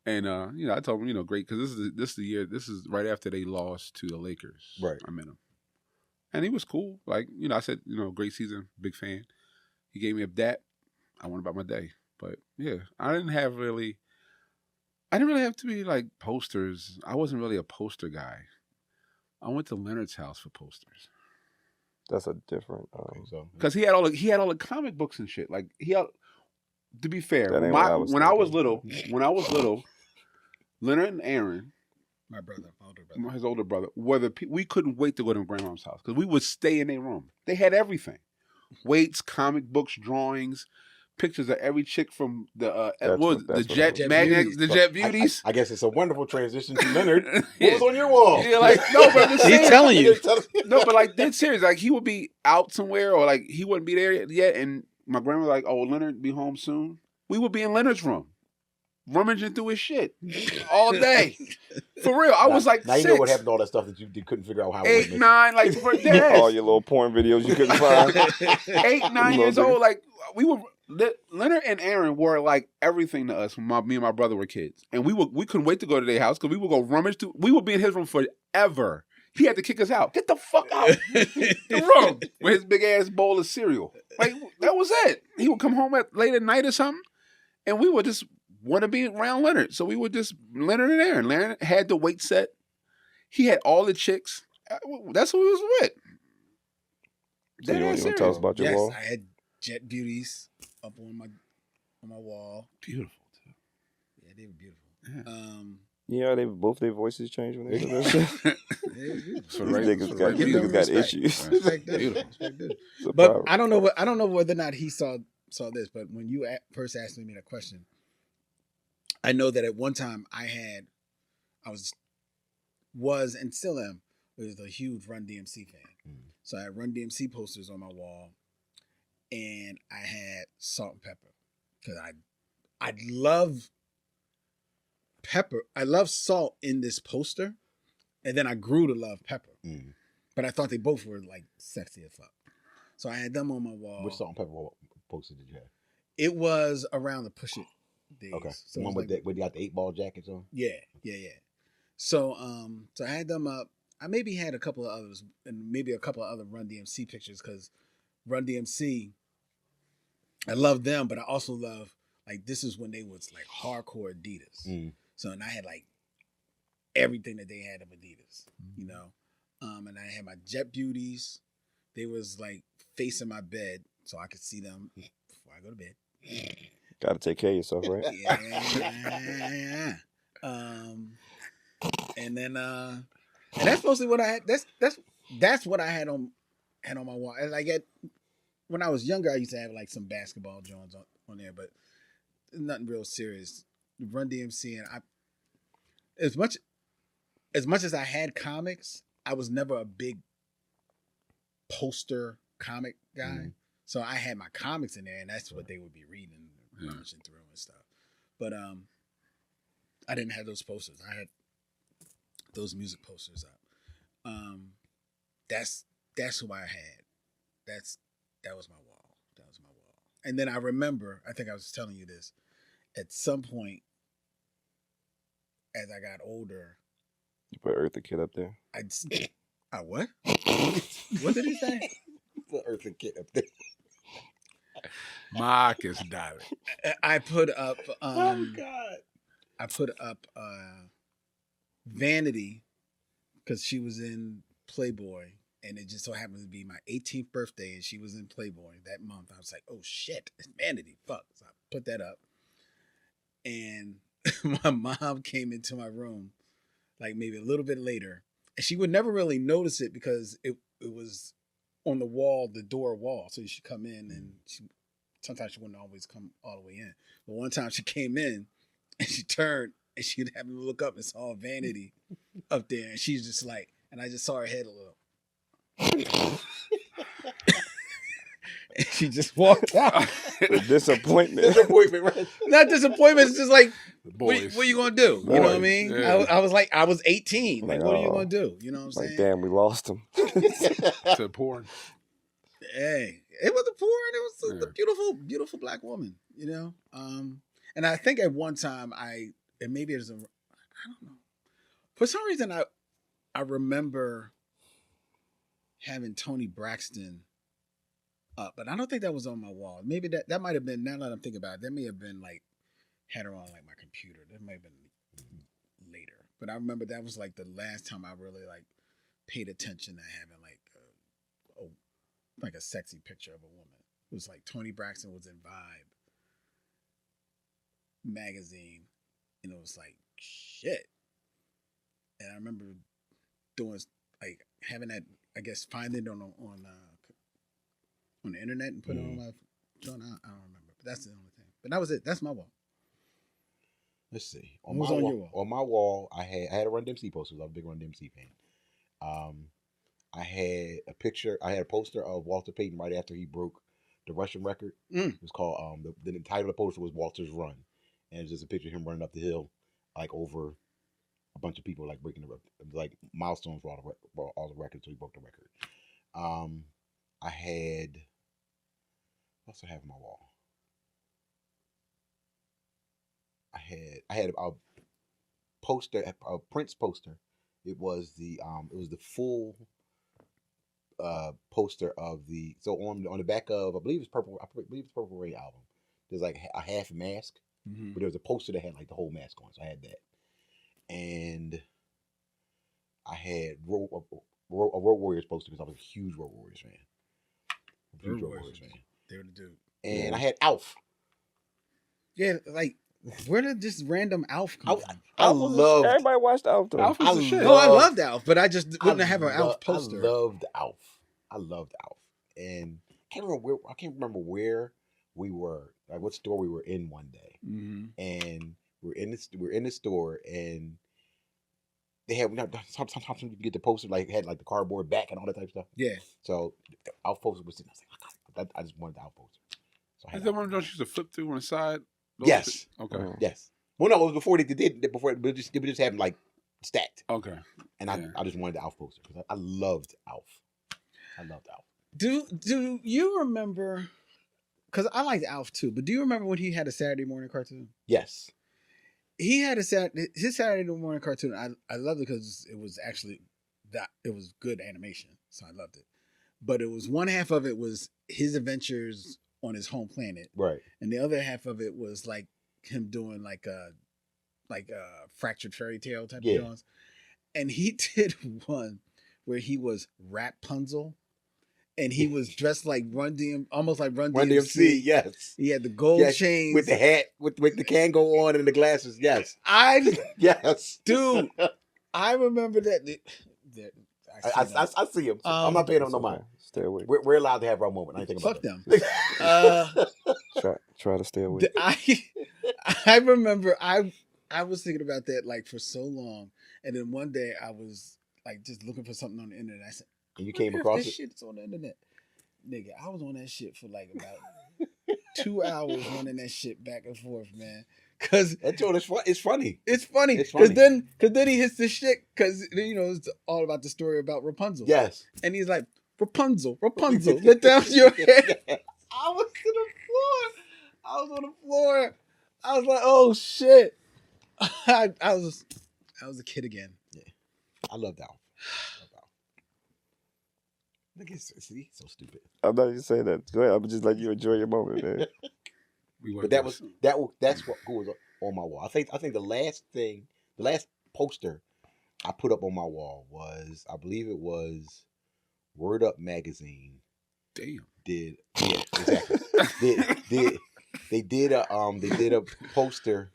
and you know, I told him, you know, great, because this is the year. This is right after they lost to the Lakers. Right. I met him, and he was cool. Like, you know, I said, you know, great season, big fan. He gave me a dat. I went about my day, but yeah, I didn't really have to be like posters. I wasn't really a poster guy. I went to Leonard's house for posters. That's a different. Okay, so Because he had all the comic books and shit. Like, he had, to be fair, That ain't what I was when I was thinking. little, Leonard and Aaron, My older brother. his older brother, we couldn't wait to go to grandma's house because we would stay in their room. They had everything: weights, comic books, drawings, pictures of every chick from the Jet Magnet, Beauties. the Jet Beauties. I guess it's a wonderful transition to Leonard. Yeah. What was on your wall? Yeah, like, no, but I'm just He's saying, telling you. no, but like, dead serious. Like, he would be out somewhere, or like he wouldn't be there yet, and my grandma was like, "Oh, Leonard be home soon." We would be in Leonard's room, rummaging through his shit all day. For real, I was like now you 6, know what happened to all that stuff that you couldn't figure out how. 8, 9, like for All dead. your little porn videos you couldn't find. 8, 9 years Little old. Like, we were. Leonard and Aaron were like everything to us when me and my brother were kids, and we couldn't wait to go to their house because we would go rummage through. We would be in his room forever. He had to kick us out. Get the fuck out the room with his big ass bowl of cereal. Like, that was it. He would come home late at night or something, and we would just want to be around Leonard. So we would just Leonard and Aaron. Leonard had the weight set. He had all the chicks. That's who he was with. So you want to tell us about your Yes, wall? I had Jet Beauties up on my wall. Beautiful too. Yeah, they were beautiful. Yeah. Yeah, both their voices changed when they said that shit. They were beautiful. So These right- niggas so got, right these beautiful. niggas got Respect. issues. Respect that. Beautiful. Respect that. It's a But problem. I don't know whether or not he saw this. But when you first asked me that question, I know that at one time I was and still am was a huge Run DMC fan. So I had Run DMC posters on my wall, and I had Salt and Pepper because I love pepper. I love salt in this poster, and then I grew to love pepper. Mm. But I thought they both were like sexy as fuck. So I had them on my wall. Which Salt and Pepper poster did you have? It was around the Push It days. Okay. So The one it was with like, where you got the 8-ball jackets on? yeah. So so I had them up. I maybe had a couple of others and maybe a couple of other Run DMC pictures because Run DMC, I love them, but I also love like this is when they was like hardcore Adidas. Mm. So and I had like everything that they had of Adidas, you know. And I had my Jet Beauties. They was like facing my bed so I could see them before I go to bed. Gotta take care of yourself, right? Yeah. And then and that's mostly what I had. That's what I had on my wall. And like when I was younger, I used to have like some basketball joints on there, but nothing real serious. Run DMC and as much as I had comics, I was never a big poster comic guy. Mm-hmm. So I had my comics in there, and that's what they would be reading and rummaging through and stuff. But I didn't have those posters. I had those music posters up. That's who I had. That was my wall. That was my wall. And then I remember, I think I was telling you this, at some point as I got older, You put Eartha Kitt up there. I what? What did he say? Put Eartha Kitt up there. Marcus diving. I put up Oh God. I put up Vanity because she was in Playboy, and it just so happened to be my 18th birthday, and she was in Playboy that month. I was like, oh shit, it's Vanity. Fuck. So I put that up, and my mom came into my room like maybe a little bit later, and she would never really notice it because it was on the wall, the door wall. So she'd come in, and sometimes she wouldn't always come all the way in. But one time she came in, and she turned, and she happened to look up and saw Vanity up there, and she's just like, and I just saw her head a little. And she just walked out. The disappointment. Disappointment, right? Not disappointment, it's just like, Boys. what are you going to do? You know what I Boys, mean? yeah. I was like, I was 18. Like, Like, what are you oh. going to do? You know what I'm saying? Like, damn, we lost him. To porn. Hey, it was a porn. It was a Yeah. beautiful, beautiful black woman, you know? And I think at one time and maybe there's I don't know. For some reason, I remember having Toni Braxton up, but I don't think that was on my wall. Maybe that might have been, now that I'm thinking about it, that may have been like, had her on like my computer. That might have been later. But I remember that was like the last time I really like paid attention to having like a sexy picture of a woman. It was like Toni Braxton was in Vibe magazine, and it was like shit. And I remember doing like having that, I guess, finding it on the internet and put it on my phone. I don't remember, but that's the only thing. But that was it. That's my wall. Let's see. What was on your wall? On my wall, I had a Run DMC poster. I was a big Run DMC fan. I had a picture. I had a poster of Walter Payton right after he broke the Russian record. It was called the title of the poster was Walter's Run, and it's just a picture of him running up the hill, like over a bunch of people, like breaking like milestones for all the records. So he broke the record. I had. What else I have on my wall? I had a poster, a Prince poster. It was the full poster of the, so on the back of, I believe it's Purple Rain album. There's like a half mask, but there was a poster that had like the whole mask on. So I had that, and I had a Road Warriors poster because I was a huge Road Warriors fan. Huge Road Warriors fan. They were the dude. And I had Alf. Yeah, like where did this random Alf come from? Everybody watched Alf though. Alf was the shit. No, I loved Alf, but I just wouldn't have an Alf poster. I loved Alf. And I can't remember where we were, like what store we were in one day. And we're in the store, and they had, sometimes you get the poster, like had like the cardboard back and all that type of stuff. Yeah. So Alf poster was sitting. I was like, I just wanted the Alf poster. So I Is had that Alf. one of those you used to flip through on the side? Yes. Okay. Mm. Yes. Well, no, it was before they did. Before we just had them like stacked, Okay. and I just wanted the Alf poster because I loved Alf. I loved Alf. Do you remember? Because I liked Alf too, but do you remember when he had a Saturday morning cartoon? Yes. He had his Saturday morning cartoon. I loved it because it was actually it was good animation, so I loved it. But it was one half of it was his adventures on his home planet, Right. and the other half of it was like him doing like a fractured fairy tale type of drawings. And he did one where he was Rapunzel, and he was dressed like almost like Run DMC. Yes. He had the gold chains with the hat, with the can go on and the glasses. Yes. Yes. Dude, I remember that. I see him. I'm not paying him no mind. Stay away. We're allowed to have our moment. I ain't thinking about them. Try to stay away. I remember I was thinking about that like for so long, and then one day I was like just looking for something on the internet. I said, and you came across this shit's on the internet. Nigga, I was on that shit for like about 2 hours running that shit back and forth, man. Cause that joke is fun. It's funny. It's funny. Cause then he hits the shit because it's all about the story about Rapunzel. Yes. And he's like, Rapunzel, let down your head. I was to the floor. I was on the floor. I was like, oh shit. I was a kid again. Yeah. I love Alf. Look at see, so stupid. I'm not even saying that. Go ahead. I'm just letting you enjoy your moment, man. But that's what was on my wall. I think the last poster I put up on my wall was, I believe it was Word Up magazine. Damn. Exactly. They did a poster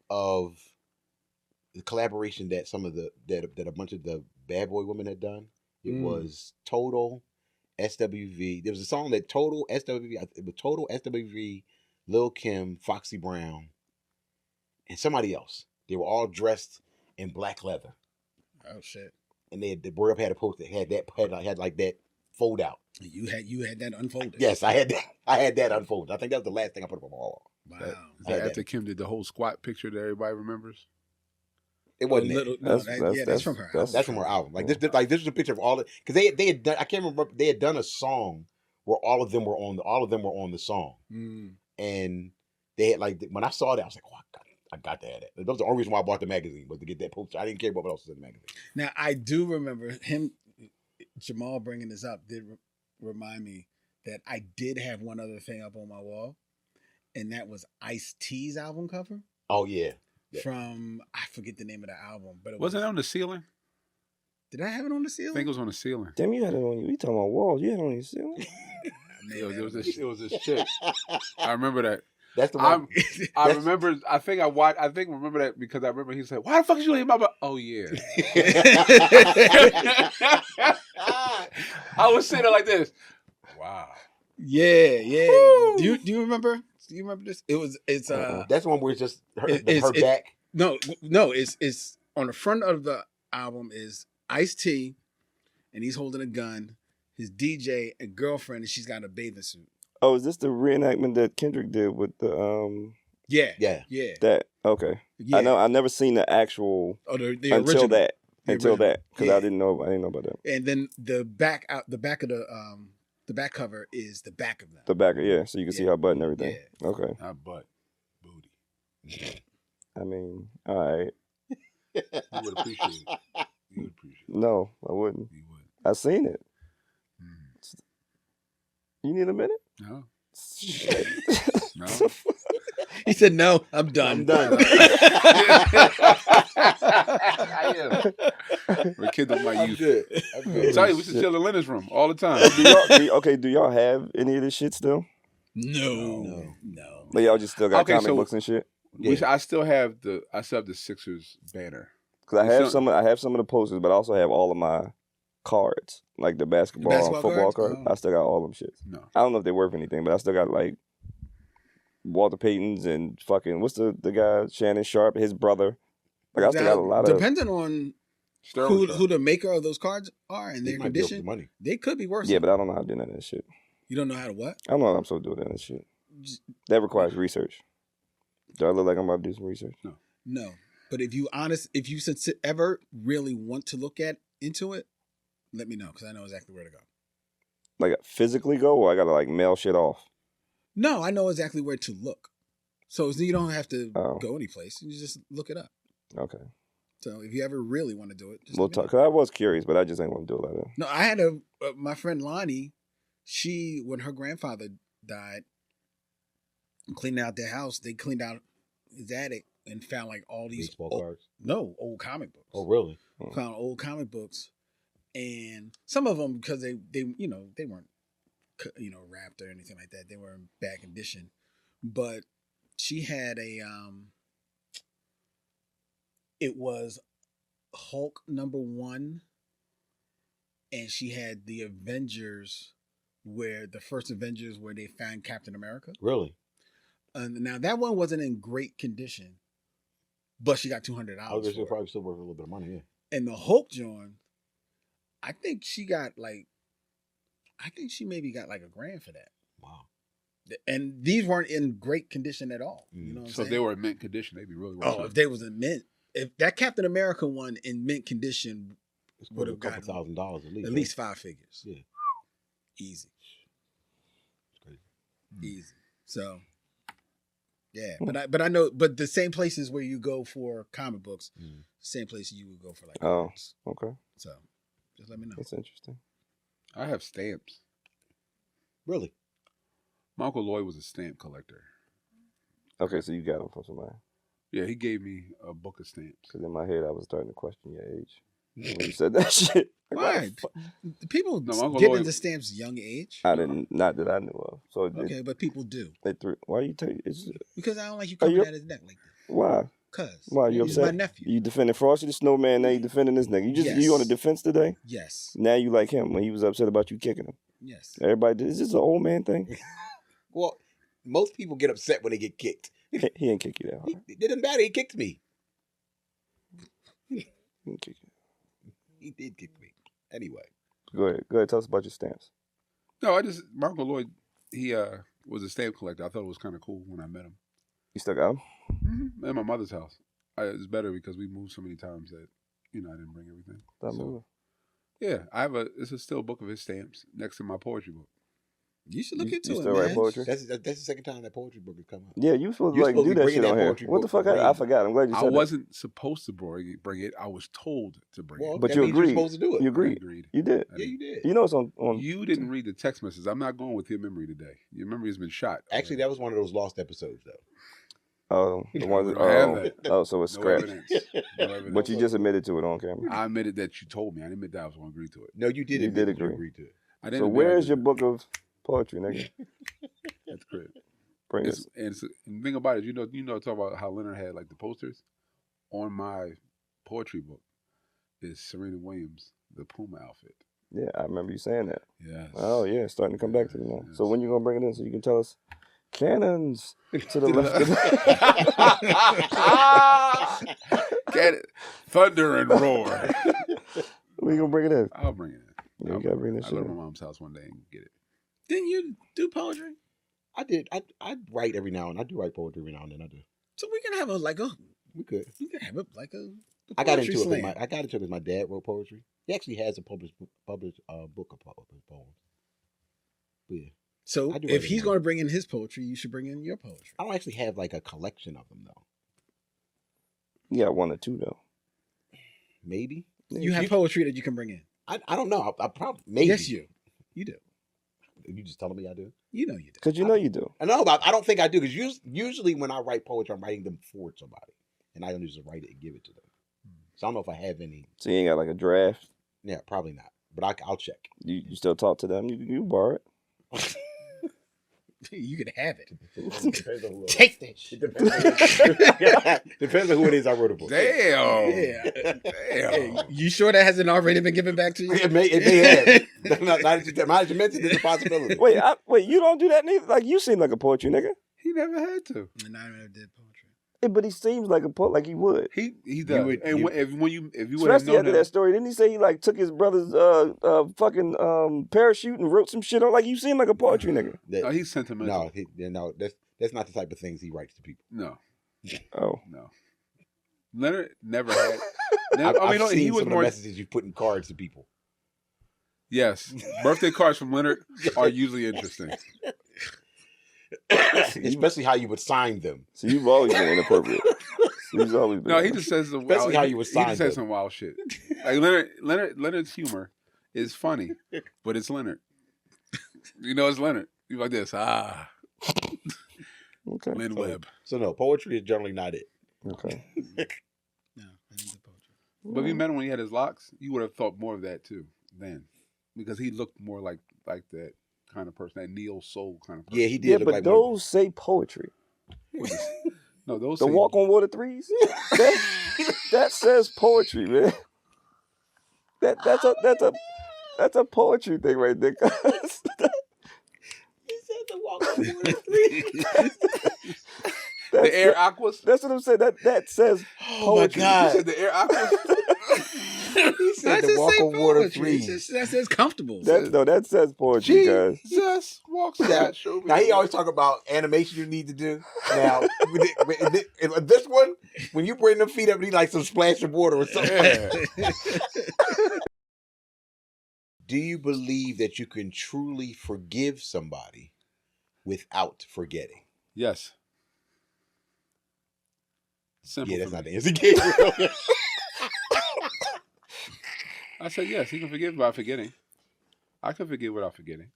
of the collaboration that that a bunch of the Bad Boy women had done. It was Total, SWV. There was a song that Total, SWV, it was Total, SWV, Lil Kim, Foxy Brown, and somebody else. They were all dressed in black leather. Oh shit! And the Word Up had a poster that had like that fold out. You had that unfolded. Yes, I had that. I had that unfolded. I think that was the last thing I put up on my wall. Wow. Is that after Kim did the whole squat picture that everybody remembers? It wasn't. That's from her. That's from her album. Like this is a picture of all because they had done. I can't remember. They had done a song where all of them were on the song, and they had like when I saw that I was like, oh, I got to have that. That was the only reason why I bought the magazine, was to get that poster. I didn't care about what else was in the magazine. Now I do remember him. Jamal bringing this up did remind me that I did have one other thing up on my wall, and that was Ice-T's album cover. Oh yeah. From I forget the name of the album, but wasn't it on the ceiling? Did I have it on the ceiling? I think it was on the ceiling. Damn, you had it on you. You talking about walls? You had it on your ceiling? It was this chick. I remember that. That's the one. I remember. I think remember that because I remember he said, "Why the fuck is you in my butt?" Oh yeah. I was sitting there like this. Wow. Yeah. Woo! Do you remember? Do you remember this? It's that's the one where it's just her back. No. It's on the front of the album is Ice-T, and he's holding a gun. His DJ and girlfriend, and she's got a bathing suit. Oh, is this the reenactment that Kendrick did with the Yeah. That okay. Yeah. I know. I've never seen the actual the until original. that because Yeah. I didn't know about that. And then the back of the back cover is the back of them. The back, so you can see her butt and everything. Yeah. Okay. Not butt, booty. I mean, all right. You would appreciate it. No, I wouldn't. You would. I seen it. You need a minute? No. Shit. No. He said, "No, I'm done. I'm done." I am. Rekindle my youth. I'm good. Tell you, we should chill in Leonard's room all the time. Do y'all have any of this shit still? No. But y'all just still got Okay, comic so- books and shit? I still have the Sixers banner. Because I have some of the posters, but I also have all of my cards, like the basketball football cards. Oh. I still got all them shits. No. I don't know if they're worth anything, but I still got like Walter Payton's and fucking what's the guy Shannon Sharp, his brother. Like I still got a lot of. Depending on who the maker of those cards are and their condition, money. they could be worth. Yeah, but I don't know how to do none of that shit. You don't know how to what? I don't know what I'm supposed to do with that shit. That requires research. Do I look like I'm about to do some research? No. But if you ever really want to look into it, let me know because I know exactly where to go. Like physically go, or I gotta like mail shit off? No, I know exactly where to look. So you don't have to go anyplace. You just look it up. Okay. So if you ever really want to do it, just We'll talk. Cause I was curious, but I just ain't want to do it like that. No, I had my friend Lonnie. When her grandfather died, cleaning out their house, they cleaned out his attic and found like all these baseball cards. No, old comic books. Oh, really? Found old comic books, and some of them because they weren't wrapped or anything like that. They were in bad condition, but she had it was Hulk #1, and she had the Avengers, where the first Avengers where they found Captain America. Really? Now that one wasn't in great condition, but she got $200. I was probably still worth a little bit of money. Yeah. And the Hulk John, I think she maybe got like $1,000 for that. Wow. And these weren't in great condition at all. You know what I'm saying? So if they were in mint condition, they'd be really worth it. If they was in mint, if that Captain America one in mint condition would have got $1,000 at least 5 figures. Yeah. Easy. It's crazy. Easy. So yeah, but I know, but the same places where you go for comic books, same places you would go for like cards. Okay. So just let me know. That's interesting. I have stamps. Really? My Uncle Lloyd was a stamp collector. Okay, so you got them from somebody. Yeah, he gave me a book of stamps. Because in my head, I was starting to question your age when you said that shit. Why? People Uncle get Lloyd- into stamps young age. Not that I knew of. So Okay, but people do. Why you take it? Because I don't like you coming at his neck like that. Why? Why? You He's upset? my nephew. You defending Frosty the Snowman, now you defending this nigga. You on the defense today? Yes. Now you like him when he was upset about you kicking him. Yes. Everybody, is this an old man thing? Well, most people get upset when they get kicked. He ain't kick you that hard. It didn't matter. He kicked me. He didn't kick you. He did kick me. Anyway. Go ahead. Tell us about your stamps. No, my Uncle Lloyd, he was a stamp collector. I thought it was kind of cool when I met him. You still got them? Mm-hmm. At my mother's house. It's better because we moved so many times that, I didn't bring everything. Yeah, it's a still book of his stamps next to my poetry book. You should look into you it, still man. write poetry? That's the second time that poetry book has come out. Yeah, you supposed to You're supposed do to be that bringing shit on that here. poetry What the book fuck? to I forgot. I'm glad you said I that. wasn't supposed to bring it. I was told to bring it. But that you means you're agreed. supposed to do it. You I agreed. You did. Yeah, you did. You know it's on. You didn't read the text messages. I'm not going with your memory today. Your memory has been shot. Actually, that was one of those lost episodes, though. Oh, the one We that. don't have that. Oh, so it's No scratched. evidence. No evidence. But you just admitted to it on camera. I admitted that you told me. I didn't admit that I was going to agree to it. No, you did. You did admit that you agree. agreed to it. I didn't So admit where I is did. your book of poetry, nigga? That's correct. Bring it. And the thing about it, talk about how Leonard had like the posters on my poetry book is Serena Williams, the Puma outfit. Yeah, I remember you saying that. Yes. Oh yeah, it's starting to come back to me now. Yes. So when you gonna bring it in so you can tell us cannons to the left? Thunder and roar. We gonna bring it in? I'll bring it in. Yeah, you gotta bring this I'll shit go to in. my mom's house one day and get it. Didn't you do poetry? I did. I write every now and then. I do write poetry every now and then. I do. So we can have We could. I got into it. I got into it because my dad wrote poetry. He actually has a published book of poems. But yeah, So I do if write he's it. going to bring in his poetry, you should bring in your poetry. I don't actually have like a collection of them though. You got one or two though. Maybe You have poetry that you can bring in. I don't know. I probably maybe. Yes, you do. You just telling me I do? You know you do. Because you know you do. I know, but I don't think I do because usually when I write poetry, I'm writing them for somebody, and I don't just write it and give it to them. So I don't know if I have any. So you ain't got like a draft. Yeah, probably not. But I'll check. You still talk to them. You borrow it. You can have it. Depends on who Take that shit. Depends on who it is I wrote a book. Damn. Yeah. Damn. Hey, you sure that hasn't already been given back to you? It may have. Now that you mentioned, it's a possibility. Wait, you don't do that neither? Like, you seem like a poetry nigga. He never had to. And I never did poetry. But he seems like a poet, like he would. He does. would- and you- if you would have Especially known after him, that story, didn't he say he like took his brother's fucking parachute and wrote some shit on? Like you seem like a poetry nigga. no, he's sentimental. No, that's not the type of things he writes to people. No, Oh, no. Leonard never had. I've seen he was some of more. the messages you put in cards to people. Yes, birthday cards from Leonard are usually interesting. Especially how you would sign them. so you've always been inappropriate. He's always been. No, he just says some Especially wild, how you would he sign just says them. some wild shit. Like Leonard's humor is funny, but it's Leonard. You know, it's Leonard. He's like this. Okay. Lynn Webb. So no, poetry is generally not it. Okay. No, I need the poetry. But if you met him when he had his locks, you would have thought more of that too then, because he looked more like that kind of person, that neo soul kind of person. Yeah, he did. Yeah, look but like those say poetry. No, those The say- walk on water threes. That says poetry, man. That's a poetry thing right there. He said the walk on water three. the air aquas. That's what I'm saying. That says Oh my poetry. You God. said the air aquas. He said That the just walk say on water poetry. three. That says comfortable. That says poetry, guys. Jesus walks that. Show me. Now he always talk about animation you need to do. Now with this one, when you bring them feet up, you need like some splash of water or something. Yeah. Do you believe that you can truly forgive somebody without forgetting? Yes. Simple. Yeah, that's for not me. the answer. Gabriel. I said yes. He can forgive without forgetting. I can forgive without forgetting.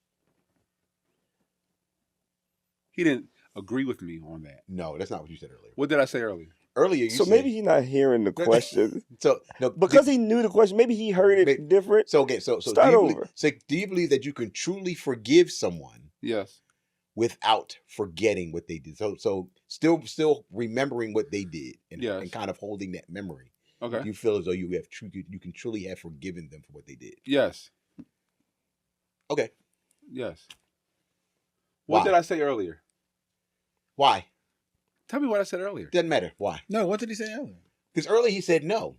He didn't agree with me on that. No, that's not what you said earlier. What did I say earlier? Earlier, you So said, maybe he's not hearing the question so no because he knew the question. Maybe he heard it Maybe- different. So okay, so Start do you over. believe, so do you believe that you can truly forgive someone Yes. without forgetting what they did? So still remembering what they did and, Yes. and kind of holding that memory. Okay. You feel as though you can truly have forgiven them for what they did. Yes. Okay. Yes. What Why? did I say earlier? Why? Tell me what I said earlier. Doesn't matter. Why? No, what did he say earlier? Because earlier he said no.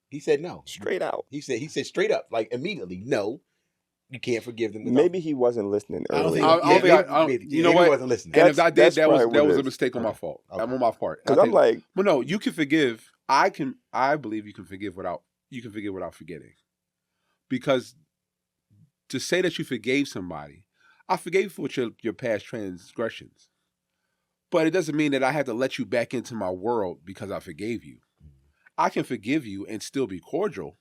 He said no. Straight out. He said straight up, like immediately, no. You can't forgive them. without- Maybe he wasn't listening I don't earlier. think- I don't think I don't- maybe- you know maybe he what? wasn't listening. And if I did, That's that was probably what a it is. mistake on my Okay. fault. Okay. On my part. Because I I'm think- like, well, no, you can forgive. I believe you can forgive without forgetting. Because to say that you forgave somebody, I forgave you for your past transgressions. But it doesn't mean that I have to let you back into my world because I forgave you. I can forgive you and still be cordial.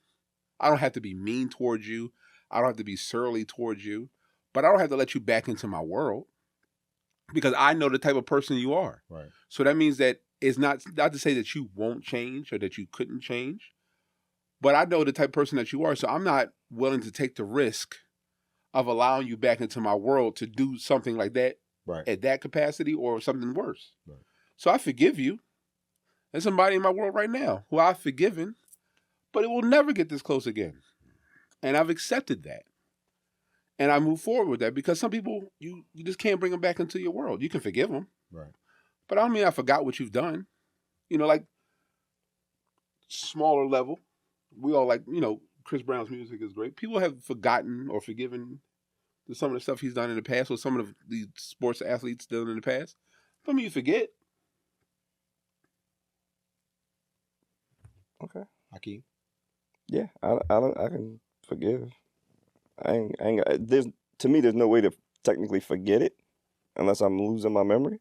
I don't have to be mean towards you. I don't have to be surly towards you. But I don't have to let you back into my world because I know the type of person you are. Right. So that means that it's not to say that you won't change or that you couldn't change, but I know the type of person that you are. So I'm not willing to take the risk of allowing you back into my world to do something like that Right. at that capacity or something worse. Right. So I forgive you. There's somebody in my world right now who I've forgiven, but it will never get this close again. And I've accepted that. And I move forward with that because some people, you just can't bring them back into your world. You can forgive them. Right. But I don't mean I forgot what you've done. You know, like smaller level. We all like, Chris Brown's music is great. People have forgotten or forgiven some of the stuff he's done in the past or some of the sports athletes done in the past. Don't mean you forget. okay, Hakeem. yeah, I can forgive. There's no way to technically forget it unless I'm losing my memory.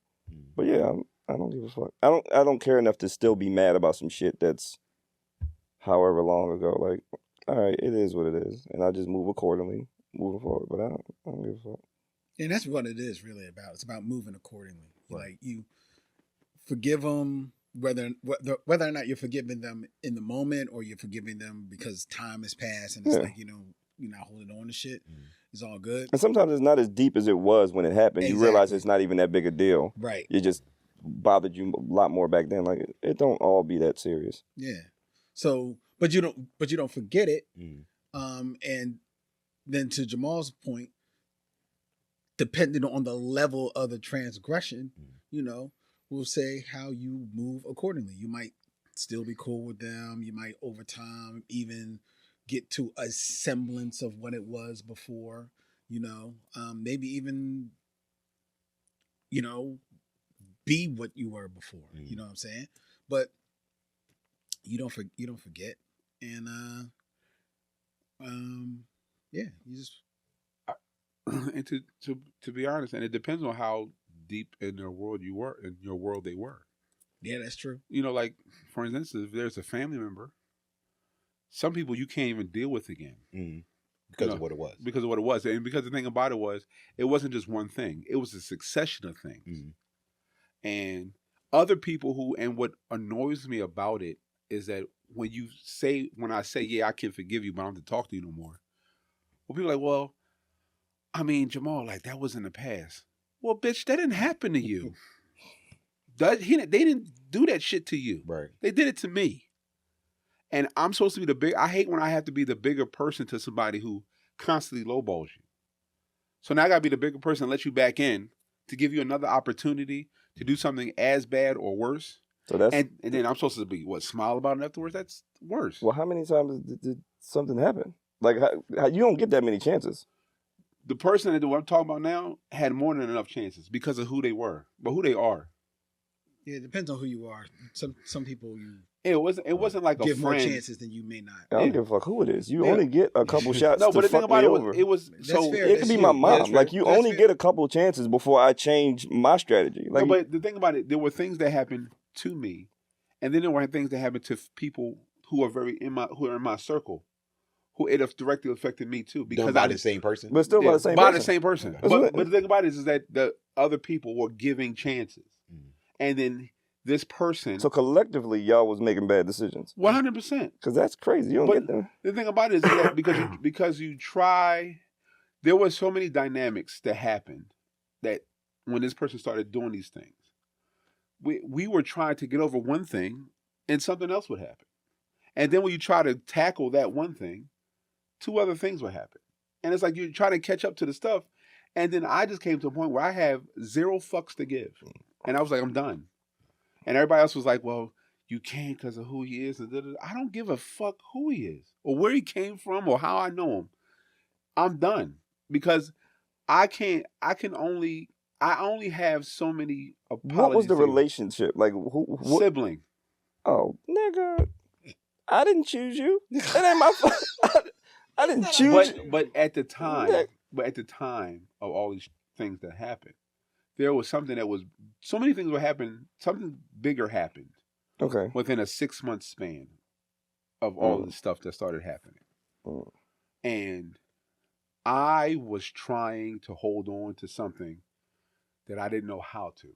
But yeah, I don't give a fuck. I don't care enough to still be mad about some shit that's however long ago. Like, all right, it is what it is, and I just move accordingly, moving forward. But I don't give a fuck. And that's what it is really about. It's about moving accordingly. Right. Like you forgive them, whether or not you're forgiving them in the moment or you're forgiving them because time has passed and it's Yeah. like, you're not holding on to shit. It's all good. And sometimes it's not as deep as it was when it happened. You realize Exactly. it's not even that big a deal. Right. It just bothered you a lot more back then. Like it don't all be that serious. Yeah. So, but you don't forget it. Mm. And then to Jamal's point, depending on the level of the transgression, will say how you move accordingly. You might still be cool with them. You might over time even get to a semblance of what it was before. Maybe even be what you were before. You know what I'm saying? But you don't forget, and yeah, you just. And to be honest, and it depends on how deep in their world you were, in your world they were. Yeah, that's true. Like for instance, if there's a family member, some people you can't even deal with again because of what it was. Because of what it was, and because the thing about it wasn't just one thing; it was a succession of things. And other people and what annoys me about it is that when I say, yeah, I can forgive you, but I don't have to talk to you no more. Well, people are like, well, I mean, Jamal, like that was in the past. Well, bitch, that didn't happen to you. They didn't do that shit to you. Right. They did it to me. And I'm supposed to be I hate when I have to be the bigger person to somebody who constantly lowballs you. So now I got to be the bigger person and let you back in to give you another opportunity to do something as bad or worse. So that's and then I'm supposed to be smile about it afterwards. That's worse. Well, how many times did something happen? Like how you don't get that many chances. The person that I'm talking about now had more than enough chances because of who they were, but who they are. Yeah, it depends on who you are. Some people you. It wasn't like give a more friend. chances than you may not. I don't give a fuck who it is. You only get a couple shots. No, but to the thing fuck about me it over. was so. fair. It could be my mom. Yeah, like you that's only fair. get a couple chances before I change my strategy. Like, No, but the thing about it, there were things that happened to me, and then there were things that happened to people who are in my circle, who it have directly affected me too. Because Done by the same person, but still by the same by person. the same person. Okay. But the thing about it is that the other people were giving chances, and then this person. So collectively, y'all was making bad decisions. 100%. Because that's crazy. You don't get them. The thing about it is that because you try, there were so many dynamics that happened that when this person started doing these things, we were trying to get over one thing and something else would happen. And then when you try to tackle that one thing, two other things would happen. And it's like you're trying to catch up to the stuff. And then I just came to a point where I have 0 fucks to give. And I was like, I'm done. And everybody else was like, well, you can't because of who he is. I don't give a fuck who he is or where he came from or how I know him. I'm done because I only have so many apologies. What was the relationship? Like, who? Sibling. Oh, nigga. I didn't choose you. That ain't my fault. I didn't choose you. But at the time of all these things that happened, there was something that was, so many things would happen, something bigger happened. Okay. Within a 6-month span of all of the stuff that started happening. And I was trying to hold on to something that I didn't know how to.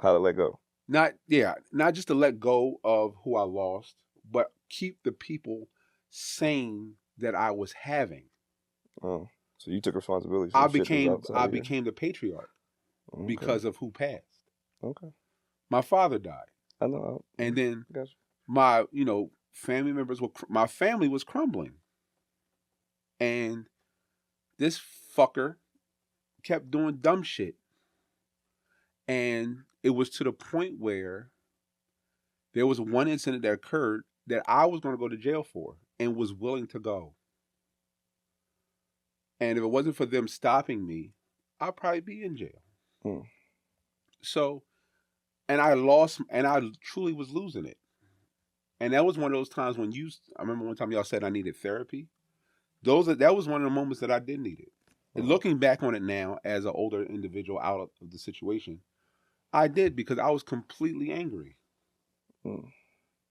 How to let go. Not just to let go of who I lost, but keep the people sane that I was having. Oh, so you took responsibility for I the shit that's outside I of you. became the patriarch because of who passed. Okay. My father died. I know. And then Gotcha. my, family members my family was crumbling. And this fucker kept doing dumb shit. And it was to the point where there was one incident that occurred that I was going to go to jail for and was willing to go. And if it wasn't for them stopping me, I'd probably be in jail. So, and I truly was losing it. And that was one of those times when I remember one time y'all said I needed therapy. That was one of the moments that I did need it. And looking back on it now as an older individual out of the situation, I did because I was completely angry.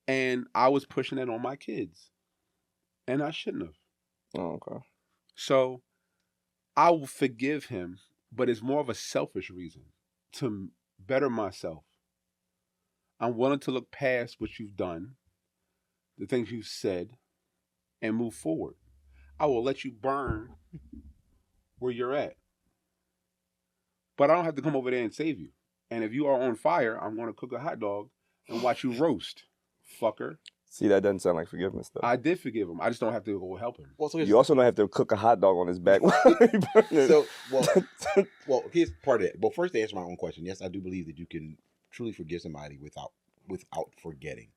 And I was pushing it on my kids. And I shouldn't have. Oh, okay. So I will forgive him, but it's more of a selfish reason to better myself. I'm willing to look past what you've done, the things you've said, and move forward. I will let you burn where you're at. But I don't have to come over there and save you. And if you are on fire, I'm going to cook a hot dog and watch you roast, fucker. See, that doesn't sound like forgiveness, though. I did forgive him. I just don't have to go help him. Well, so You also don't have to cook a hot dog on his back. Well, here's part of it. Well, first to answer my own question, yes, I do believe that you can truly forgive somebody without forgetting.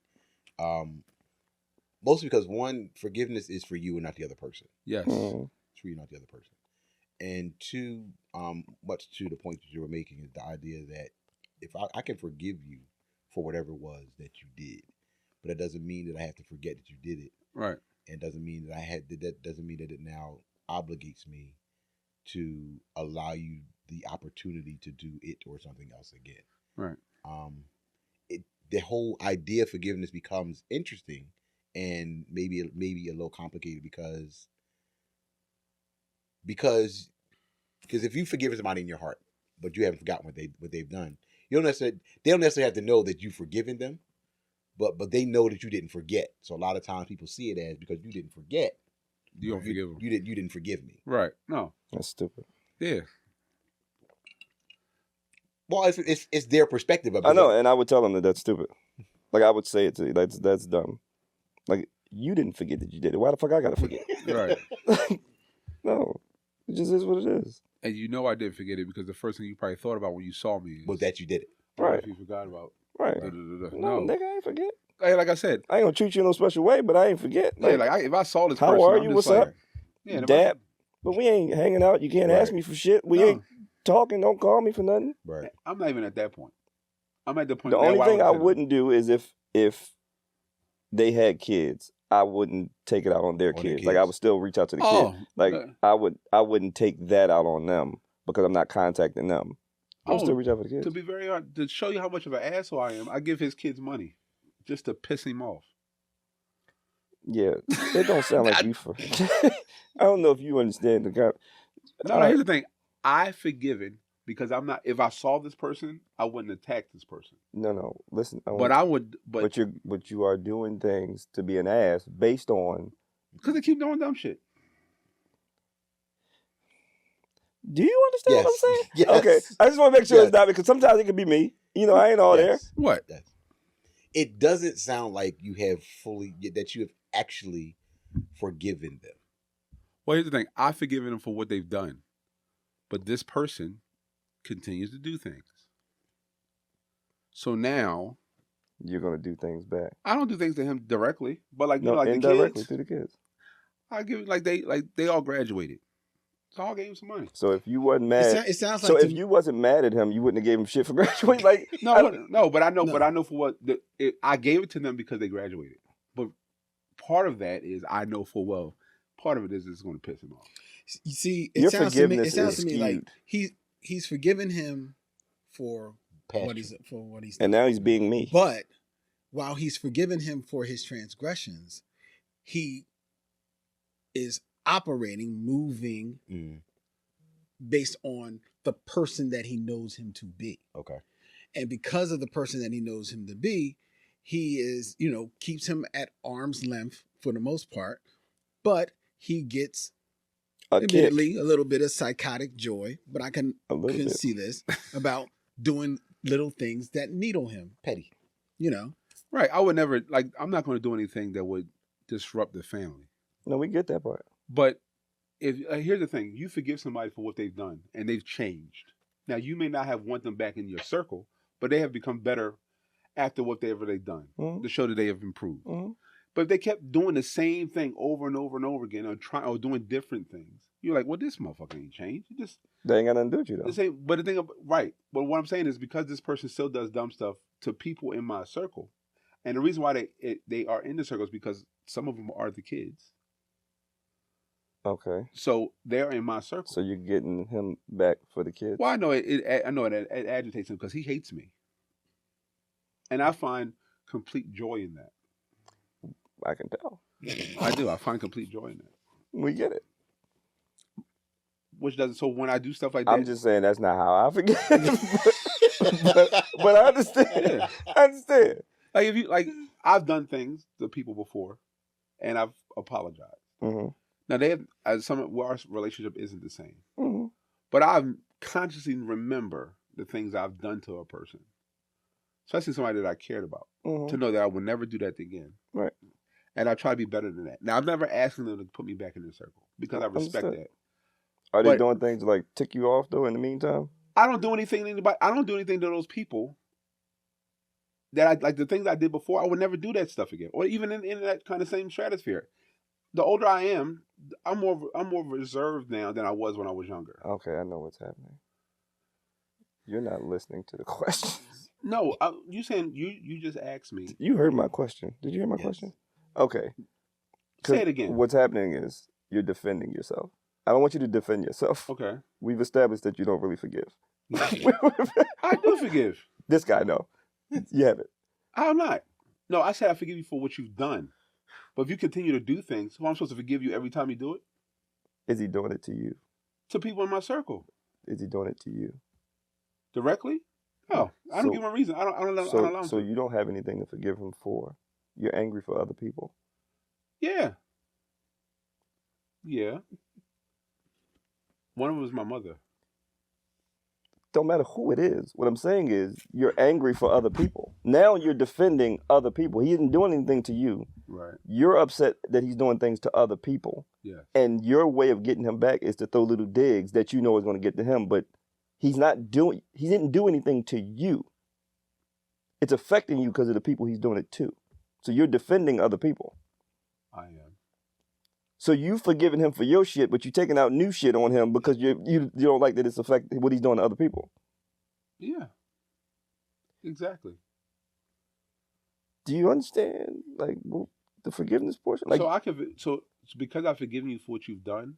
Mostly because one, forgiveness is for you and not the other person. Yes. It's for you, not the other person. And two, much to the point that you were making, is the idea that if I can forgive you for whatever it was that you did, but that doesn't mean that I have to forget that you did it. Right. And doesn't mean that doesn't mean that it now obligates me to allow you the opportunity to do it or something else again. Right. The whole idea of forgiveness becomes interesting and maybe a little complicated because if you forgive somebody in your heart, but you haven't forgotten what they've done, they don't necessarily have to know that you've forgiven them, but they know that you didn't forget. So a lot of times people see it as, because you didn't forget, You don't forgive them. You didn't forgive me. Right. No. That's stupid. Yeah. Well, it's their perspective of it. I know, and I would tell them that that's stupid. Like, I would say it to you. That's dumb. Like, you didn't forget that you did it. Why the fuck I gotta forget? Right. No. It just is what it is. And you know I didn't forget it because the first thing you probably thought about when you saw me was that you did it. Right. If you forgot about. Right. No, nigga, I ain't forget. Hey, like I said. I ain't gonna treat you in no special way, but I ain't forget. Like, if I saw this how person, are I'm you? just What's like, up? Yeah, Dap. But we ain't hanging out. You can't ask me for shit. We ain't talking. Don't call me for nothing. Right. I'm not even at that point. I'm at the point. The only thing I wouldn't do is if they had kids, I wouldn't take it out on their kids. Like, I would still reach out to the kid. Like, I wouldn't take that out on them because I'm not contacting them. I'll still reach out for the kids. To be very honest, to show you how much of an asshole I am, I give his kids money just to piss him off. Yeah, it don't sound like you for. I don't know if you understand the guy. No, here's the thing. I forgiven because I'm not. If I saw this person, I wouldn't attack this person. No. Listen, I would. But you are doing things to be an ass based on because they keep doing dumb shit. Do you understand what I'm saying? Yes. Okay, I just want to make sure it's not, because sometimes it could be me. You know, I ain't all there. What? Yes. It doesn't sound like you have actually forgiven them. Well, here's the thing. I've forgiven them for what they've done, but this person continues to do things. So now you're gonna do things back. I don't do things to him directly, but like indirectly the kids, to the kids. I give they all graduated. So I gave him some money. So if you wasn't mad, it sounds like so if you wasn't mad at him, you wouldn't have gave him shit for graduating. Like but I know for what I gave it to them because they graduated. But part of that is I know full well. Part of it is it's going to piss him off. You see, Your forgiveness is to me like he's forgiven him for what he's done. And now he's being me. But while he's forgiven him for his transgressions, he is operating, moving based on the person that he knows him to be. Okay. And because of the person that he knows him to be, he is, keeps him at arm's length for the most part, but he gets admittedly a little bit of psychotic joy, but I can see this about doing little things that needle him. Petty. Right. I would never, I'm not going to do anything that would disrupt the family. No, we get that part. But here's the thing. You forgive somebody for what they've done, and they've changed. Now, you may not have want them back in your circle, but they have become better after whatever they've done to show that they have improved. Mm-hmm. But if they kept doing the same thing over and over and over again or doing different things, you're like, well, this motherfucker ain't changed. They ain't got nothing to do with you, though. But the thing, right. But what I'm saying is because this person still does dumb stuff to people in my circle, and the reason why they are in the circle is because some of them are the kids. Okay. So they're in my circle. So you're getting him back for the kids? Well, I know it agitates him because he hates me. And I find complete joy in that. I can tell. I do. I find complete joy in that. We get it. Which doesn't. So when I do stuff like that, I'm just saying that's not how I forget. but I understand. Yeah. I understand. I've done things to people before, and I've apologized. Mm-hmm. Now our relationship isn't the same, but I consciously remember the things I've done to a person, especially somebody that I cared about, to know that I would never do that again. Right. And I try to be better than that. Now, I'm never asking them to put me back in their circle because I respect that. Are they doing things like tick you off though? In the meantime, I don't do anything to anybody. I don't do anything to those people that I like the things I did before, I would never do that stuff again, or even in that kind of same stratosphere. The older I am, I'm more reserved now than I was when I was younger. Okay, I know what's happening. You're not listening to the questions. No, you saying you just asked me. You heard my question. Did you hear my question? Okay. Say it again. What's happening is you're defending yourself. I don't want you to defend yourself. Okay. We've established that you don't really forgive. I do forgive. This guy, no. You haven't. I'm not. No, I said I forgive you for what you've done. But if you continue to do things, who am I supposed to forgive you every time you do it? Is he doing it to you? To people in my circle. Is he doing it to you? Directly? No. I don't give him a reason. I don't allow him So to. you don't have anything to forgive him for. You're angry for other people. Yeah. Yeah. One of them was my mother. Don't matter who it is. What I'm saying is you're angry for other people. Now you're defending other people. He isn't doing anything to you. Right. You're upset that he's doing things to other people. Yeah. And your way of getting him back is to throw little digs that you know is going to get to him, but he didn't do anything to you. It's affecting you because of the people he's doing it to. So you're defending other people. I am. So you've forgiven him for your shit, but you're taking out new shit on him because you don't like that it's affecting what he's doing to other people. Yeah. Exactly. Do you understand, like, the forgiveness portion? Like, so because I've forgiven you for what you've done,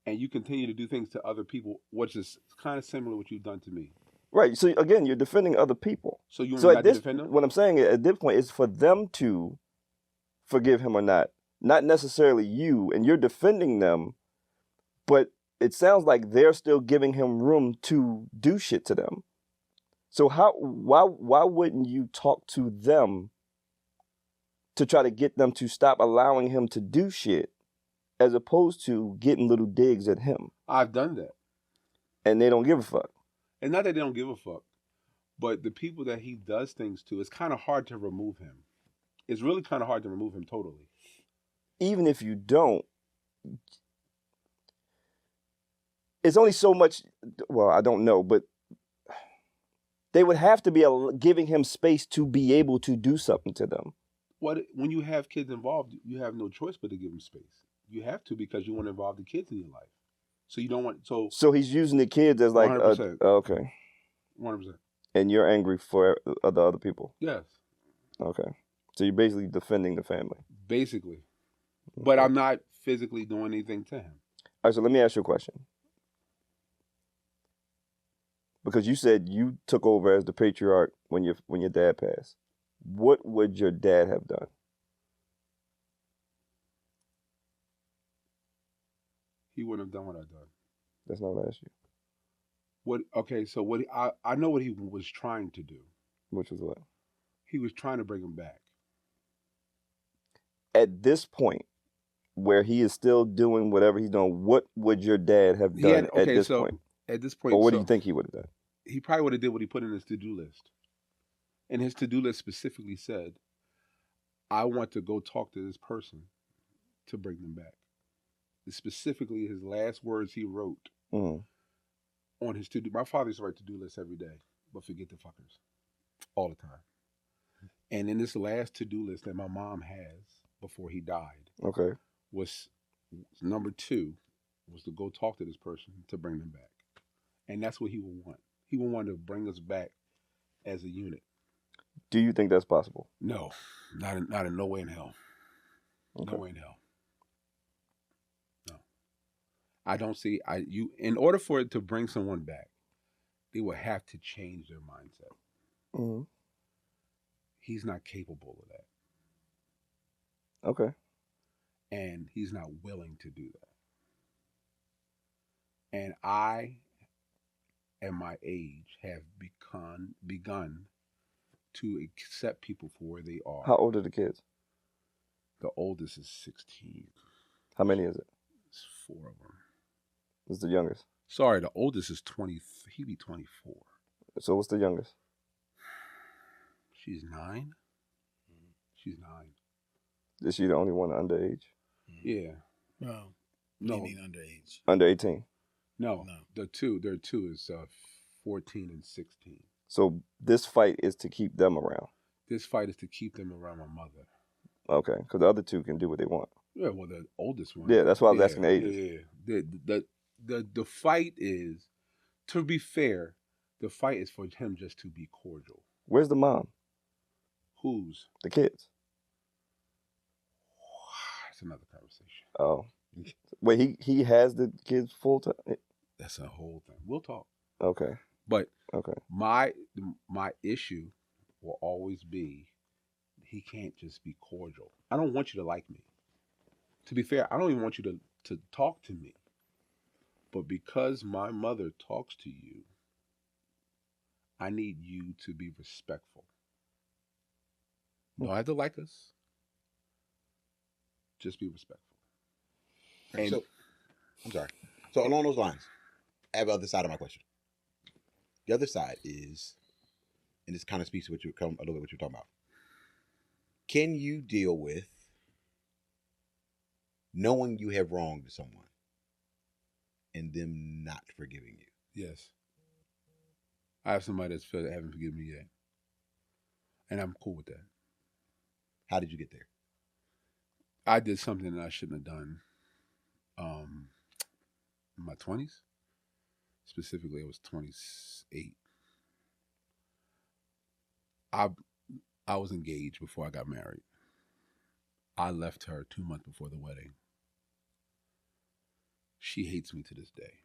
and you continue to do things to other people, which is kind of similar to what you've done to me. right. So again, you're defending other people. So you So want at me not this, to defend them? what I'm saying at this point is for them to forgive him or not necessarily you, and you're defending them, but it sounds like they're still giving him room to do shit to them. So why wouldn't you talk to them to try to get them to stop allowing him to do shit, as opposed to getting little digs at him? I've done that. And they don't give a fuck. And not that they don't give a fuck, but the people that he does things to, it's kind of hard to remove him. It's really kind of hard to remove him totally. Even if you don't, it's only so much, well, I don't know, but they would have to be giving him space to be able to do something to them. When you have kids involved, you have no choice but to give them space. You have to, because you want to involve the kids in your life. So you don't want, So he's using the kids as like, 100%. Okay. 100%. And you're angry for the other people? Yes. Okay. So you're basically defending the family? Basically. But I'm not physically doing anything to him. All right, so let me ask you a question. Because you said you took over as the patriarch when your dad passed. What would your dad have done? He wouldn't have done what I've done. That's not what I asked you. I know what he was trying to do. Which was what? He was trying to bring him back. At this point, where he is still doing whatever he's doing, what would your dad have done at this point? At this point, Or what do you think he would have done? He probably would have did what he put in his to-do list. And his to-do list specifically said, I want to go talk to this person to bring them back. It's specifically his last words he wrote on his to-do. My father used to write to-do lists every day, but forget the fuckers all the time. And in this last to-do list that my mom has before he died, okay, was number 2 was to go talk to this person to bring them back. And that's what he would want. He would want to bring us back as a unit. Do you think that's possible? No, not in no way in hell. Okay. No way in hell. No, I don't see. In order for it to bring someone back, they would have to change their mindset. Mm-hmm. He's not capable of that. Okay. And he's not willing to do that. And I, at my age, have begun to accept people for where they are. How old are the kids? The oldest is 16. How many is it? It's 4 of them. What's the youngest? Sorry, the oldest is 20. He'd be 24. So what's the youngest? She's 9. She's 9. Is she the only one underage? Yeah. No. No. You mean underage? Under 18? No. There are two is 14 and 16. So this fight is to keep them around. This fight is to keep them around my mother. Okay, because the other two can do what they want. Yeah, well, the oldest one. Yeah, that's why I was asking the ages. Yeah. The fight is, to be fair, the fight is for him just to be cordial. Where's the mom? Who's? The kids. That's another conversation. Oh. Wait, he has the kids full time? That's a whole thing. We'll talk. Okay. But okay, my issue will always be, he can't just be cordial. I don't want you to like me. To be fair, I don't even want you to talk to me. But because my mother talks to you, I need you to be respectful. You don't have to like us. Just be respectful. And so, I'm sorry. So along those lines, I have the other side of my question. The other side is, and this kind of speaks to what a little bit what you're talking about. Can you deal with knowing you have wronged someone and them not forgiving you? Yes. I have somebody that haven't forgiven me yet. And I'm cool with that. How did you get there? I did something that I shouldn't have done in my 20s. Specifically, I was 28. I was engaged before I got married. I left her 2 months before the wedding. She hates me to this day.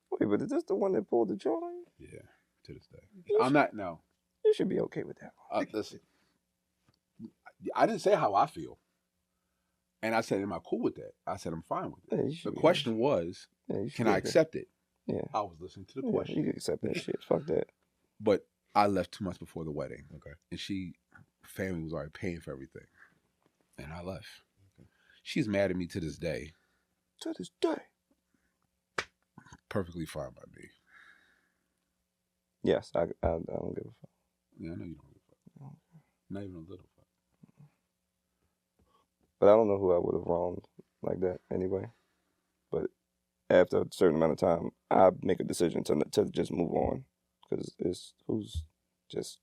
Wait, but is this the one that pulled the jaw on you? Yeah, to this day. I'm not, no. You should be okay with that. Listen, I didn't say how I feel. And I said, am I cool with that? I said, I'm fine with it. Yeah, the question was, can I accept it? Yeah. I was listening to the question. You can accept that shit. Fuck that. But I left 2 months before the wedding. Okay. And family was already paying for everything. And I left. Okay. She's mad at me to this day. To this day. Perfectly fine by me. Yes, I don't give a fuck. Yeah, I know you don't give a fuck. Not even a little fuck. But I don't know who I would have wronged like that anyway. But after a certain amount of time, I make a decision to just move on, because it's who's just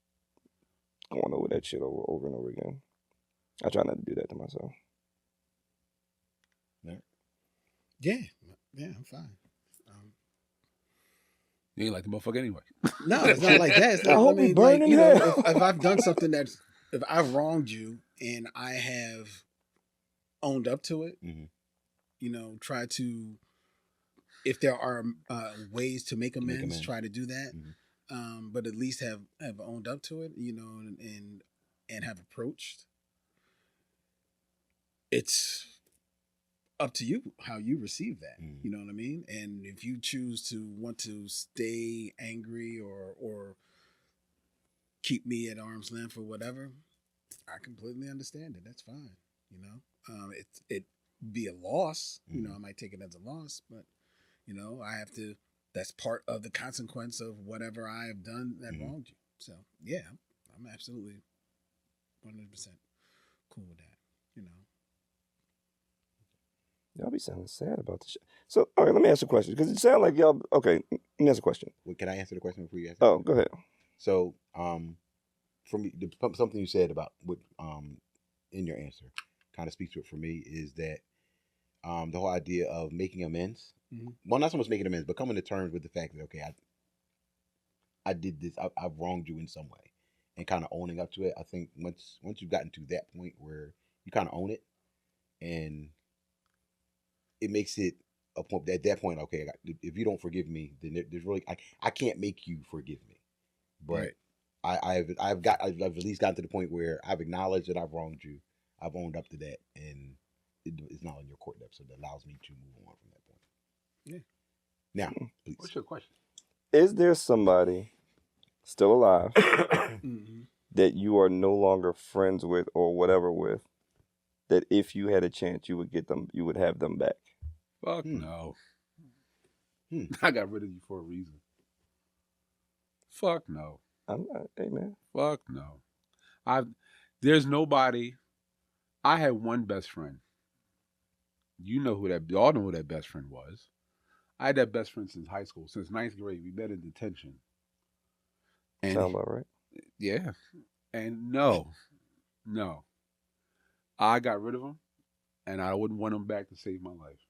going over that shit over and over again. I try not to do that to myself. Yeah, I'm fine. You ain't like the motherfucker anyway. No, it's not like that. It's not, I hope you burn in hell. If I've done something if I've wronged you and I have owned up to it, mm-hmm. Try to, if there are ways to make amends, try to do that. Mm-hmm. But at least have owned up to it, and have approached. It's up to you how you receive that. You know what I mean? And if you choose to want to stay angry or keep me at arm's length or whatever, I completely understand it. That's fine. It be a loss. I might take it as a loss, but I have to. That's part of the consequence of whatever I have done that wronged you. So yeah, I'm absolutely 100% cool with that. Y'all be sounding sad about this shit. So, all right, let me ask a question, because it sounds like y'all. Okay, let me ask a question. Well, can I answer the question before you ask? Oh, go ahead. So, for me, something you said about what in your answer kind of speaks to it for me is that the whole idea of making amends. Mm-hmm. Well, not so much making amends, but coming to terms with the fact that okay, I did this. I've wronged you in some way, and kind of owning up to it. I think once you've gotten to that point where you kind of own it, and it makes it a point at that point. Okay, if you don't forgive me, then there's really I can't make you forgive me. But right. I've at least gotten to the point where I've acknowledged that I've wronged you. I've owned up to that, and it's not in your court depth, so that allows me to move on from that point. Yeah. Now, please. What's your question? Is there somebody still alive that you are no longer friends with or whatever with, that if you had a chance you would have them back? Fuck no. I got rid of you for a reason. Fuck no. I'm not. Hey man. Fuck no. There's nobody. I had one best friend. Y'all know who that best friend was. I had that best friend since high school, since 9th grade. We met in detention. And Sound about right. yeah, and no, I got rid of him, and I wouldn't want him back to save my life.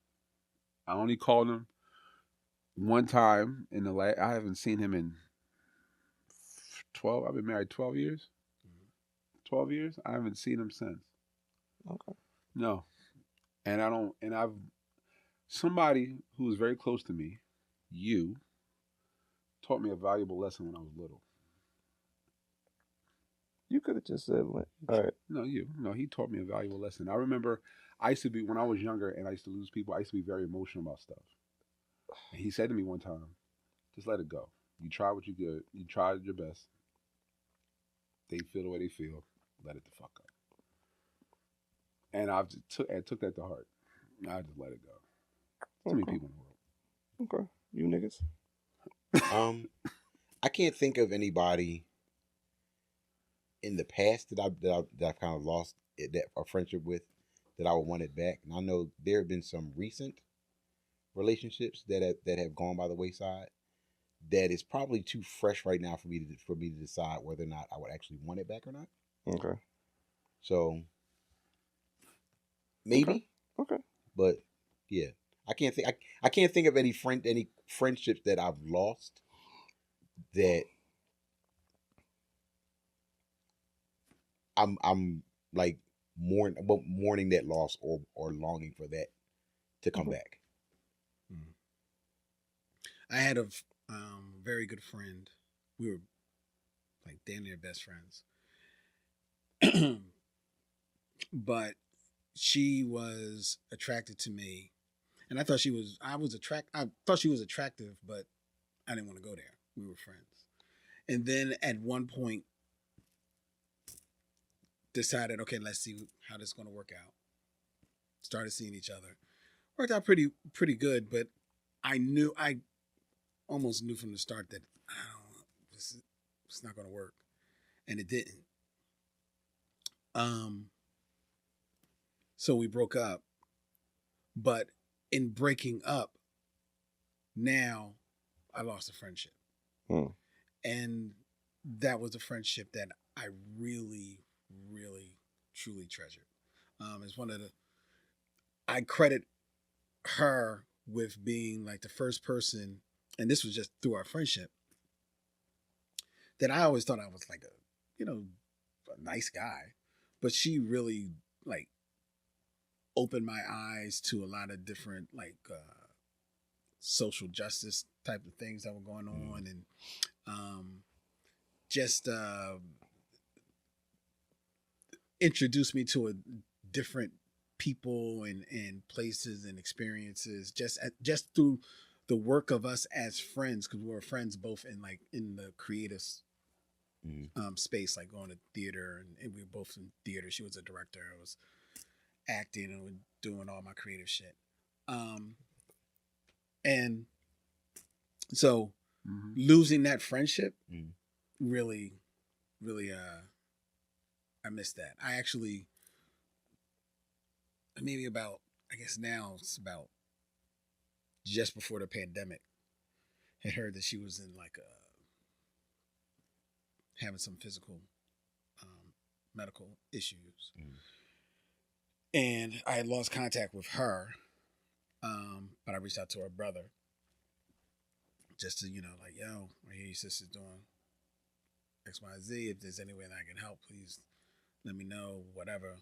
I only called him one time in the last. I haven't seen him in 12. I've been married 12 years. 12 years. I haven't seen him since. Okay. No, and I don't. And I've somebody who was very close to me. You taught me a valuable lesson when I was little. You could have just said, all right. No, you. No, he taught me a valuable lesson. I remember I used to be, when I was younger and I used to lose people, I used to be very emotional about stuff. And he said to me one time, just let it go. You try what you good. You tried your best. They feel the way they feel. Let it the fuck go. And I took that to heart. I just let it go. Too many people in the world. Okay. You niggas. I can't think of anybody in the past that I've kind of lost a friendship with that I would want it back. And I know there have been some recent relationships that have gone by the wayside that is probably too fresh right now for me to decide whether or not I would actually want it back or not. Okay. So maybe. Okay. But yeah, I can't think of any friendships that I've lost that I'm like mourning that loss or longing for that to come back. I had a very good friend. We were like damn near best friends. But she was attracted to me, and I thought she was attractive, but I didn't want to go there. We were friends. And then at one point decided, okay, let's see how this is going to work out. Started seeing each other. Worked out pretty good, but I almost knew from the start that it's not going to work. And it didn't. So we broke up. But in breaking up, now I lost a friendship. And that was a friendship that I really, really, truly treasured. It's one of I credit her with being like the first person, and this was just through our friendship, that I always thought I was like a nice guy, but she really like opened my eyes to a lot of different like social justice type of things that were going on, and just introduced me to a different people and places and experiences just through the work of us as friends, because we were friends both in the creative space, like going to theater, and we were both in theater. She was a director, I was acting, and doing all my creative shit. And so losing that friendship really I missed that. I actually maybe about, I guess now it's about just before the pandemic, had heard that she was in like having some physical medical issues. And I had lost contact with her, but I reached out to her brother just to, like, yo, I hear your sister's doing X, Y, Z. If there's any way that I can help, please let me know, whatever,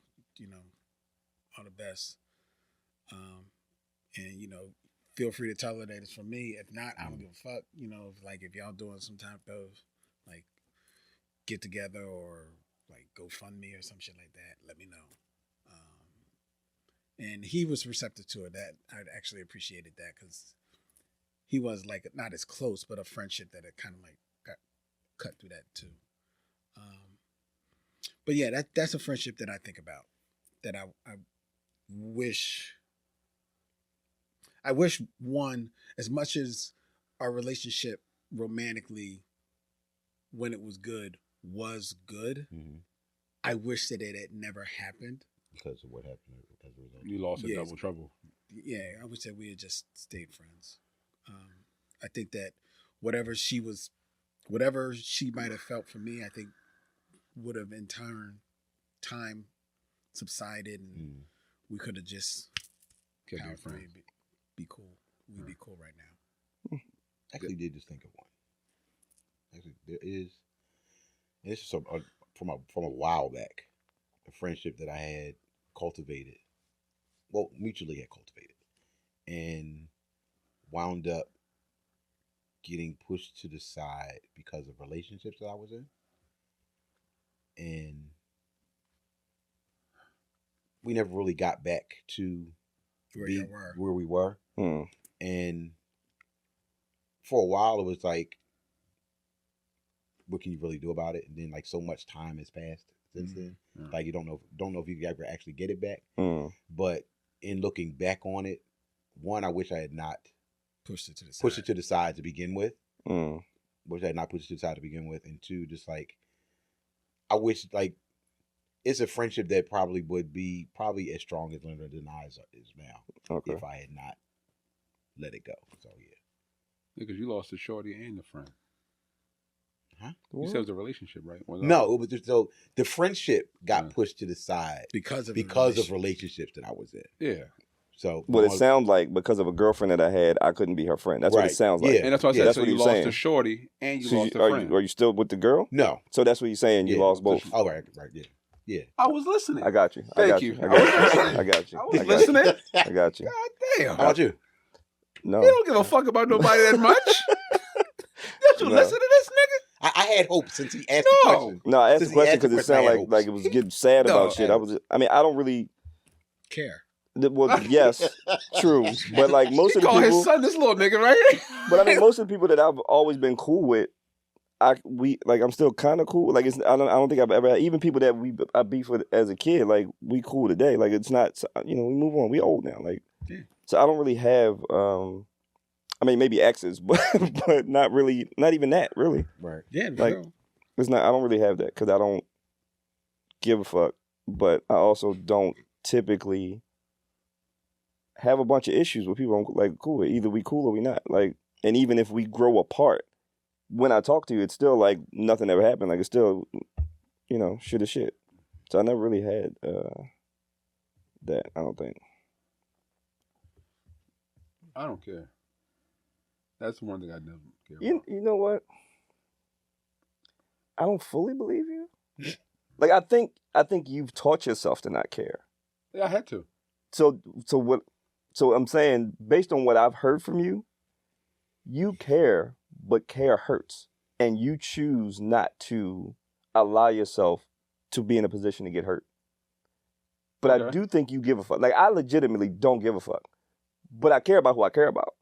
all the best. And, feel free to tell her that it's from me. If not, I don't give a fuck. If y'all doing some type of like get together or like GoFundMe or some shit like that, let me know. And he was receptive to it. That I actually appreciated that, because he was like not as close, but a friendship that it kind of like got cut through that too. But yeah, that's a friendship that I think about, that I wish one, as much as our relationship romantically when it was good, I wish that it had never happened. Because of what happened as a result. You lost in double trouble. Yeah, I wish that we had just stayed friends. I think that whatever she was whatever she might have felt for me, I think would have in time subsided, and we could have just powered through it, be cool. We'd be cool right now. Actually, did just think of one. Actually, there is. It's just from a while back, a friendship that I had cultivated. Well, mutually had cultivated, and wound up getting pushed to the side because of relationships that I was in, and we never really got back to where we were. And for a while, it was like, what can you really do about it? And then like so much time has passed since then, like you don't know if you could ever actually get it back. But in looking back on it, one, I wish I had not pushed it to the side to begin with. Wish I had not pushed it to the side to begin with, and two, just like I wish like it's a friendship that probably would be as strong as Leonard and I is now if I had not let it go. So yeah. Because you lost the shorty and the friend. Huh? You said it was a relationship, right? No, it was just, so the friendship got pushed to the side because of relationships that I was in. Yeah. So well, it sounds like because of a girlfriend that I had, I couldn't be her friend. That's what it sounds like. Yeah. And that's what I said. That's so what you you're lost saying. the shorty and you lost the friend. Are you still with the girl? No. So that's what you're saying. You lost both. Oh, right, yeah. I was listening. I got you. Thank you. I got you. I was listening. I got you. God damn. How about you? No. You don't give a fuck about nobody that much. Don't you listen to this nigga? I had hope since he asked the question. No, I asked the question because it sounded like it was getting sad about shit. I don't really care. Well, yes, true. But like most of the people, his son this little nigga, right? But I mean, most of the people that I've always been cool with, I'm still kind of cool. Like I don't think I've ever had, even people that I beef with as a kid. Like we cool today. Like it's not, we move on. We old now. Like so I don't really have. I mean, maybe exes, but not really. Not even that, really. Right. Yeah. Like it's not. I don't really have that because I don't give a fuck. But I also don't typically have a bunch of issues with people I'm like cool with. Either we cool or we not. Like, and even if we grow apart, when I talk to you, it's still like nothing ever happened. Like it's still, shit is shit. So I never really had that. I don't think. I don't care. That's one thing I never care about. You know what? I don't fully believe you. Like I think you've taught yourself to not care. Yeah, I had to. So I'm saying, based on what I've heard from you, you care, but care hurts. And you choose not to allow yourself to be in a position to get hurt. But okay. I do think you give a fuck. Like, I legitimately don't give a fuck. But I care about who I care about.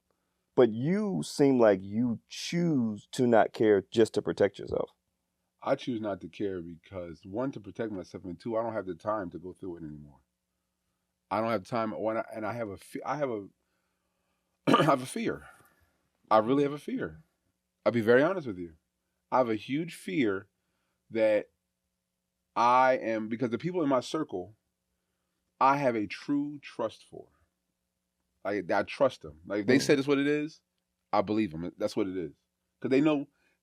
But you seem like you choose to not care just to protect yourself. I choose not to care because, one, to protect myself, and two, I don't have the time to go through it anymore. I don't have time, and I have a fear. I really have a fear. I'll be very honest with you. I have a huge fear that because the people in my circle, I have a true trust for. I trust them. Like, if they say that's what it is, I believe them. That's what it is. Because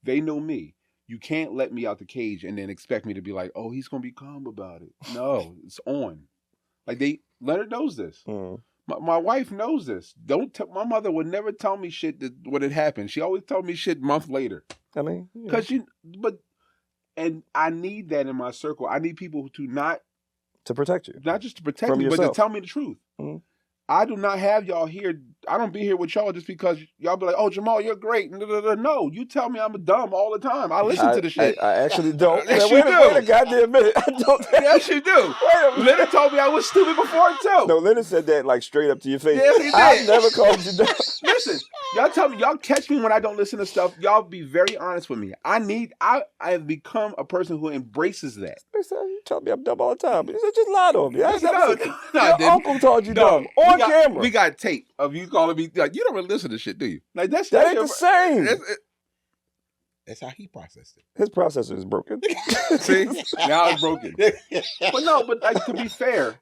they know me. You can't let me out the cage and then expect me to be like, oh, he's going to be calm about it. No, it's on. Like, Leonard knows this. My wife knows this. My mother would never tell me shit when it happened. She always told me shit a month later. I mean, and I need that in my circle. I need people to protect you, not just to protect me, but to tell me the truth. Mm-hmm. I do not have y'all here. I don't be here with y'all just because y'all be like, oh, Jamal, you're great. No, you tell me I'm dumb all the time. I listen to the shit. I actually don't. Yes, wait a goddamn minute. I don't. Yes, you do. Leonard told me I was stupid before, too. No, Leonard said that like straight up to your face. Yes, he did. I never called you dumb. Listen, y'all catch me when I don't listen to stuff. Y'all be very honest with me. I have become a person who embraces that. You tell me I'm dumb all the time. But you said just lie to me. No, your uncle told you dumb on camera. We got tape of you calling me. Like, you don't really listen to shit, do you? Like that ain't the same. That's how he processed it. His processor is broken. See, now it's broken. But like, to be fair,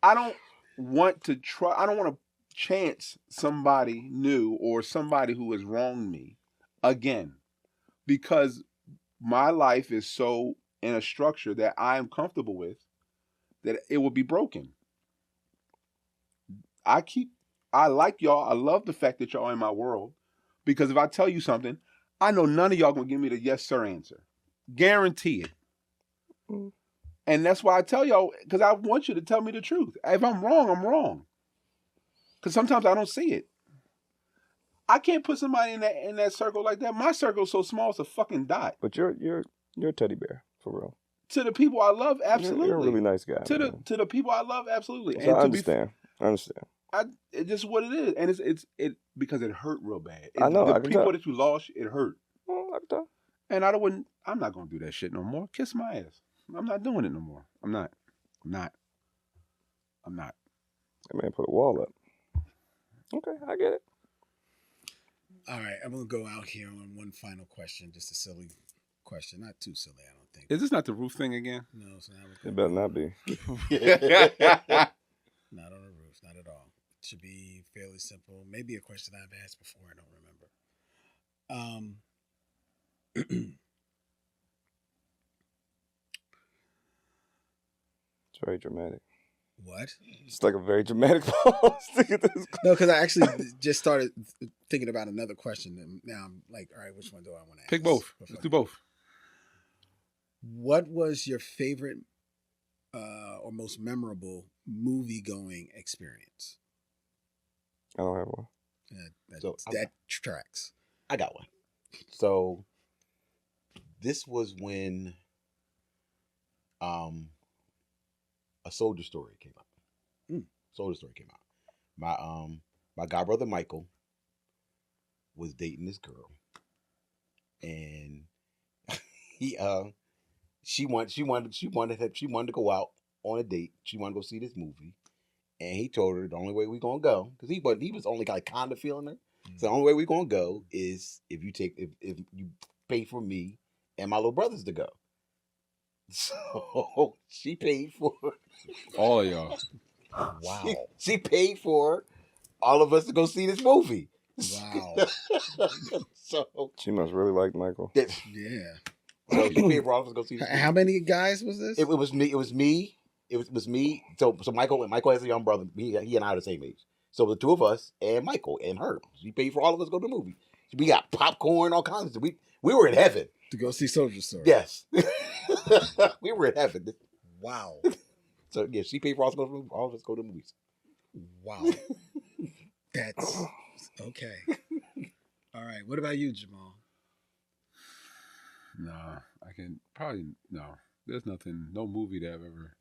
I don't want to chance somebody new or somebody who has wronged me again, because my life is so in a structure that I am comfortable with that it will be broken. I like y'all. I love the fact that y'all in my world, because if I tell you something, I know none of y'all gonna give me the yes sir answer. Guarantee it. Mm. And that's why I tell y'all, because I want you to tell me the truth. If I'm wrong, I'm wrong. Because sometimes I don't see it. I can't put somebody in that circle like that. My circle's so small, it's a fucking dot. But you're a teddy bear for real. To the people I love, absolutely. You're a really nice guy. To the people I love, absolutely. So and I understand. I understand. It's just what it is, and it's because it hurt real bad. I know. The people that you lost, it hurt. I can tell. And I'm not gonna do that shit no more. Kiss my ass. I'm not doing it no more. I'm not. That man put a wall up. Okay, I get it. All right, I'm gonna go out here on one final question, just a silly question, not too silly, I don't think. Is this not the roof thing again? No, it's not. It better not be. Not on the roof, not at all. It should be fairly simple. Maybe a question I've asked before, I don't remember. It's very dramatic. What? It's like a very dramatic pause to get this. No, because I actually just started thinking about another question, and now I'm like, all right, which one do I want to ask? Pick both. Let's do both. What was your favorite or most memorable movie-going experience? I don't have one. That tracks. I got one. So this was when A Soldier Story came out. Soldier Story came out. My god brother Michael was dating this girl, and she wanted to go out on a date. She wanted to go see this movie, and he told her the only way we gonna go, because he was only kind of feeling her. So the only way we gonna go is if you pay for me and my little brothers to go. So she paid for all of y'all. Wow. She paid for all of us to go see this movie. Wow. So she must really like Michael. Yeah. So she paid for all of us to go see this movie. How many guys was this? It was me. It was me. So Michael has a young brother. He and I are the same age. So the two of us and Michael and her. She paid for all of us to go to the movie. We got popcorn, all kinds of stuff. We were in heaven. To go see Soldier Story. Yes. We were in heaven. Wow. So yeah, she paid for all of us to go to the movies. Wow. That's okay. All right. What about you, Jamal? Nah, I can probably no. There's nothing, no movie that I've ever.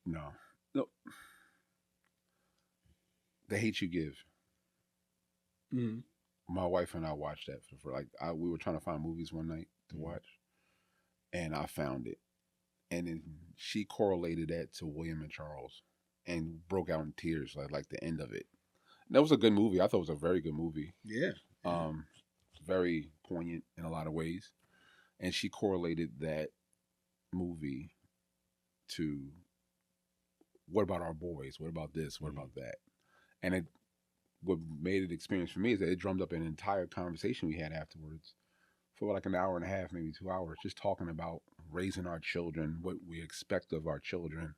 No. The Hate You Give. Mm-hmm. My wife and I watched that we were trying to find movies one night to watch, and I found it, and then she correlated that to William and Charles, and broke out in tears like the end of it. And that was a good movie. I thought it was a very good movie. Yeah. Very poignant in a lot of ways, and she correlated that movie to what about our boys? What about this? What about that? And what made it experience for me is that it drummed up an entire conversation we had afterwards for like an hour and a half, maybe 2 hours, just talking about raising our children, what we expect of our children,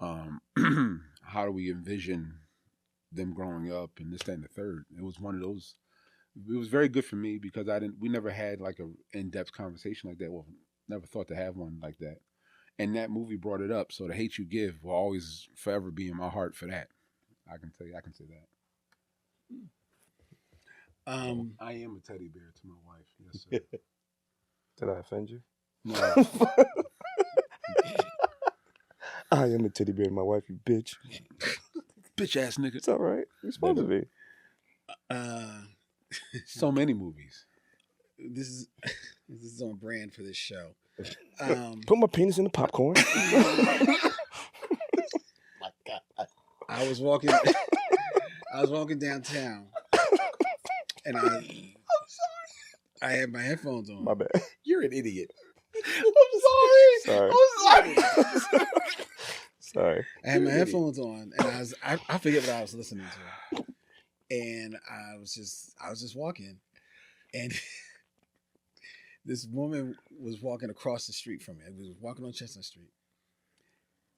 how do we envision them growing up, and this, that, and the third. It was one of those. It was very good for me because we never had like a in-depth conversation like that. Well, never thought to have one like that. And that movie brought it up. So The Hate You Give will always forever be in my heart for that. I can say that. I am a teddy bear to my wife. Yes, sir. Did I offend you? No. I am a teddy bear to my wife, you bitch. Bitch ass nigga. It's all right. You're supposed to be. So many movies. This is on brand for this show. Put my penis in the popcorn. My God. I was walking downtown, and I had my headphones on. My bad. You're an idiot. Sorry. Sorry. I had my headphones on, and I forget what I was listening to, and I was just walking, and This woman was walking across the street from me. I was walking on Chestnut Street,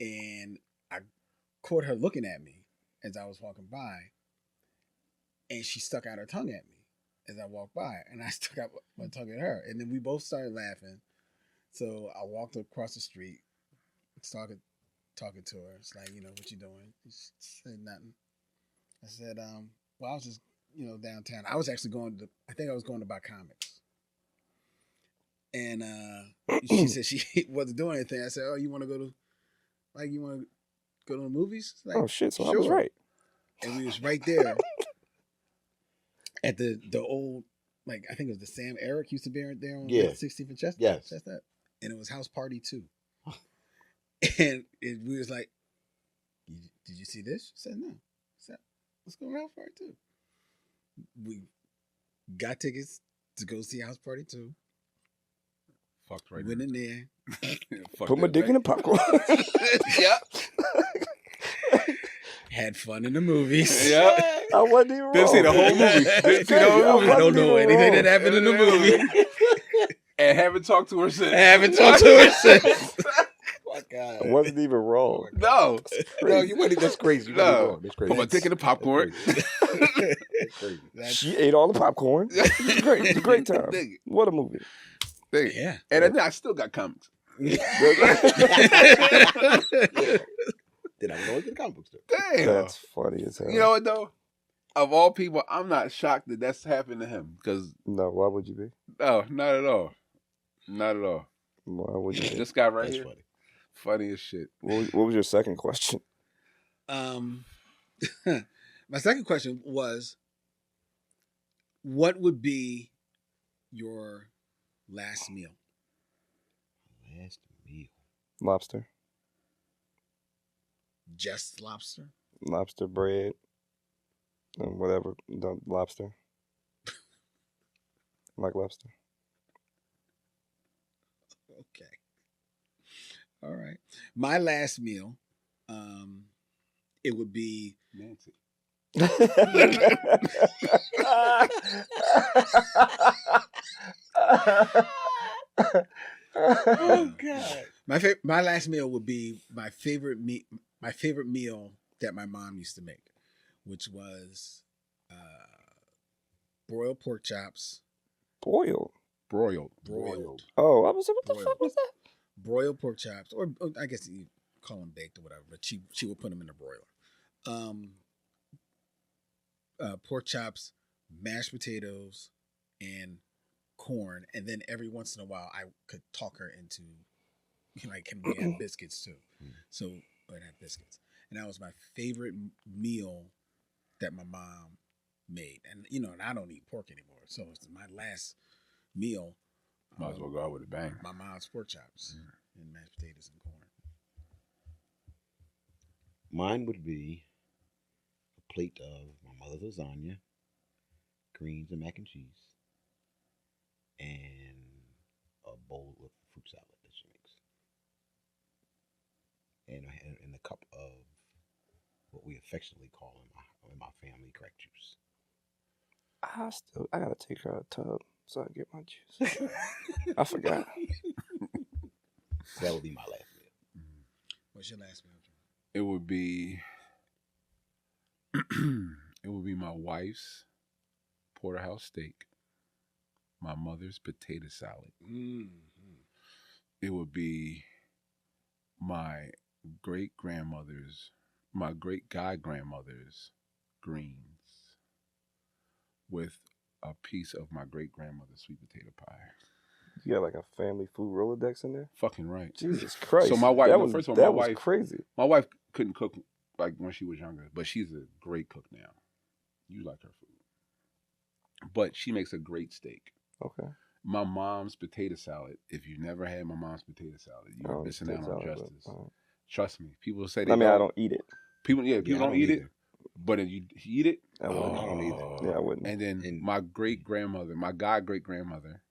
and I caught her looking at me as I was walking by, and she stuck out her tongue at me as I walked by, and I stuck out my tongue at her, and then we both started laughing. So I walked across the street, started talking to her. It's like, what you doing? She said nothing. I said, well, I was just, downtown. I was actually I think I was going to buy comics. And she said she wasn't doing anything. I said, oh, you want to go to the movies? Like, oh shit! So sure. I was right. And we was right there at the old, I think it was the Sam Erik used to be there on 16th and Chestnut. Yes. Chestnut. And it was House Party 2. And we was like, did you see this? She said, no. I said, let's go to House Party 2. We got tickets to go see House Party 2. Fucked right Went in there. Put my dick in the popcorn. Yep. Had fun in the movies. Yep. I wasn't even wrong. Didn't see the whole movie. Didn't see the whole movie. I don't know anything that happened in the movie. And haven't talked to her since. I haven't talked to her since. My God. I wasn't even wrong. No. No, you wouldn't. That's crazy. You No. wrong. That's crazy. Put my dick in the popcorn. That's crazy. She ate all the popcorn. It's great. It's a great time. Nigga. What a movie. Nigga. Yeah. And then I still got comics. Then I'm going to the comic book store. Damn. That's funny as hell. You know what, though? Of all people, I'm not shocked that that's happened to him. Because, No, why would you be? no, not at all. Not at all. Why would you be? This guy right That's here, funny. funny as shit. What was your second question? My second question was, what would be your last meal? Last meal. Lobster. Just lobster? Lobster bread. And whatever. Lobster. Like lobster. Okay. All right. My last meal, it would be Nancy. oh God. My last meal would be my favorite meal that my mom used to make, which was broiled pork chops. Boiled. Broiled. Oh, I was like, what the fuck was that? Broiled pork chops, or I guess you call them baked or whatever, but she would put them in the broiler. Pork chops, mashed potatoes, and corn, and then every once in a while I could talk her into, can we have biscuits too? So I'd have biscuits, and that was my favorite meal that my mom made. And and I don't eat pork anymore, so it's my last meal. Might as well go out with a bang. My mom's pork chops and mashed potatoes and corn. Mine would be a plate of my mother's lasagna, greens and mac and cheese, and a bowl of fruit salad that she makes, and a cup of what we affectionately call in my family crack juice. I gotta take her out of the tub so I can get my juice. I forgot. So that would be my last meal. What's your last meal, John? It would be my wife's porterhouse steak, my mother's potato salad. Mm-hmm. It would be my great grandmother's greens with a piece of my great grandmother's sweet potato pie. You got like a family food Rolodex in there? Fucking right. Jesus Christ. So my wife, first of all, that was crazy. My wife couldn't cook like when she was younger, but she's a great cook now. You like her food. But she makes a great steak. Okay. My mom's potato salad, if you never had my mom's potato salad, you're missing out on justice. Trust me. People say I don't eat it. People don't eat it. But if you eat it, I don't either. Yeah, I wouldn't. And then my great grandmother, my god great grandmother,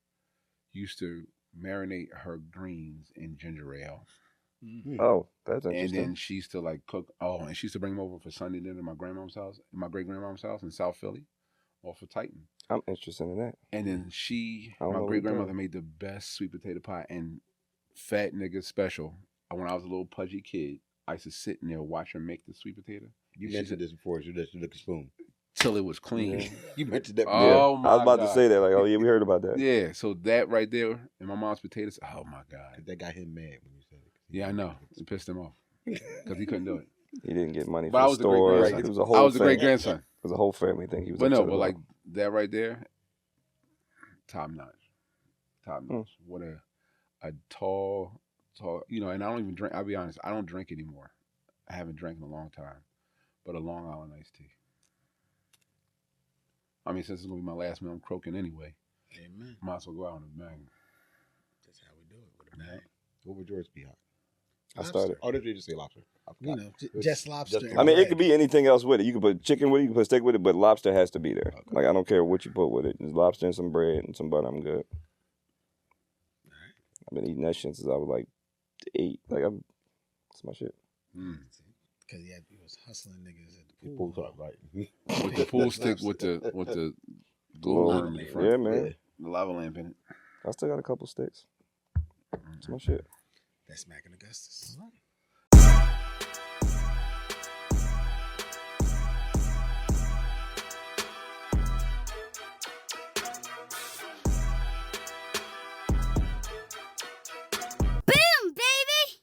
used to marinate her greens in ginger ale. Mm-hmm. Oh, that's interesting. And then she used to cook. Oh, and she used to bring them over for Sunday dinner at my grandmom's house, my great grandmom's house in South Philly, off of Titan. I'm interested in that. And then I don't my know what great it grandmother does. made the best sweet potato pie and fat nigga special. When I was a little pudgy kid, I used to sit in there watch her make the sweet potato. You mentioned this before, so that's the spoon. Till it was clean. Yeah. You mentioned that. Oh Yeah. my I was about God. to say that. Like, oh yeah, we heard about that. Yeah, so that right there and my mom's potatoes. Oh my God. That got him mad when you said it. Yeah, I know. It pissed him off because he couldn't do it. He didn't get money But from I the was the great stores. grandson. It was a whole I was the great thing. grandson. It was a whole family thing. He was But no, upset but about. like that right there, top notch. Top notch. What a tall, and I don't even drink. I'll be honest, I don't drink anymore. I haven't drank in a long time. But a Long Island iced tea. I mean, since it's gonna be my last meal, I'm croaking anyway. Amen. Might as well go out in a bang. That's how we do it with a bang. What would yours be hot? I started. Oh, did you just say lobster? Just lobster. just- and I mean, it bread. could be anything else with it. You could put chicken with it, you can put steak with it, but lobster has to be there. Okay. Like, I don't care what you put with it. Just lobster and some bread and some butter, I'm good. I've been eating that shit since I was like 8. Like, that's my shit. Because he was hustling niggas at the Pool pool. top, right? With the pool stick with the glow worm in the front. Yeah, man. The lava lamp in it. I still got a couple sticks. That's my shit. That's Mack and Augustus.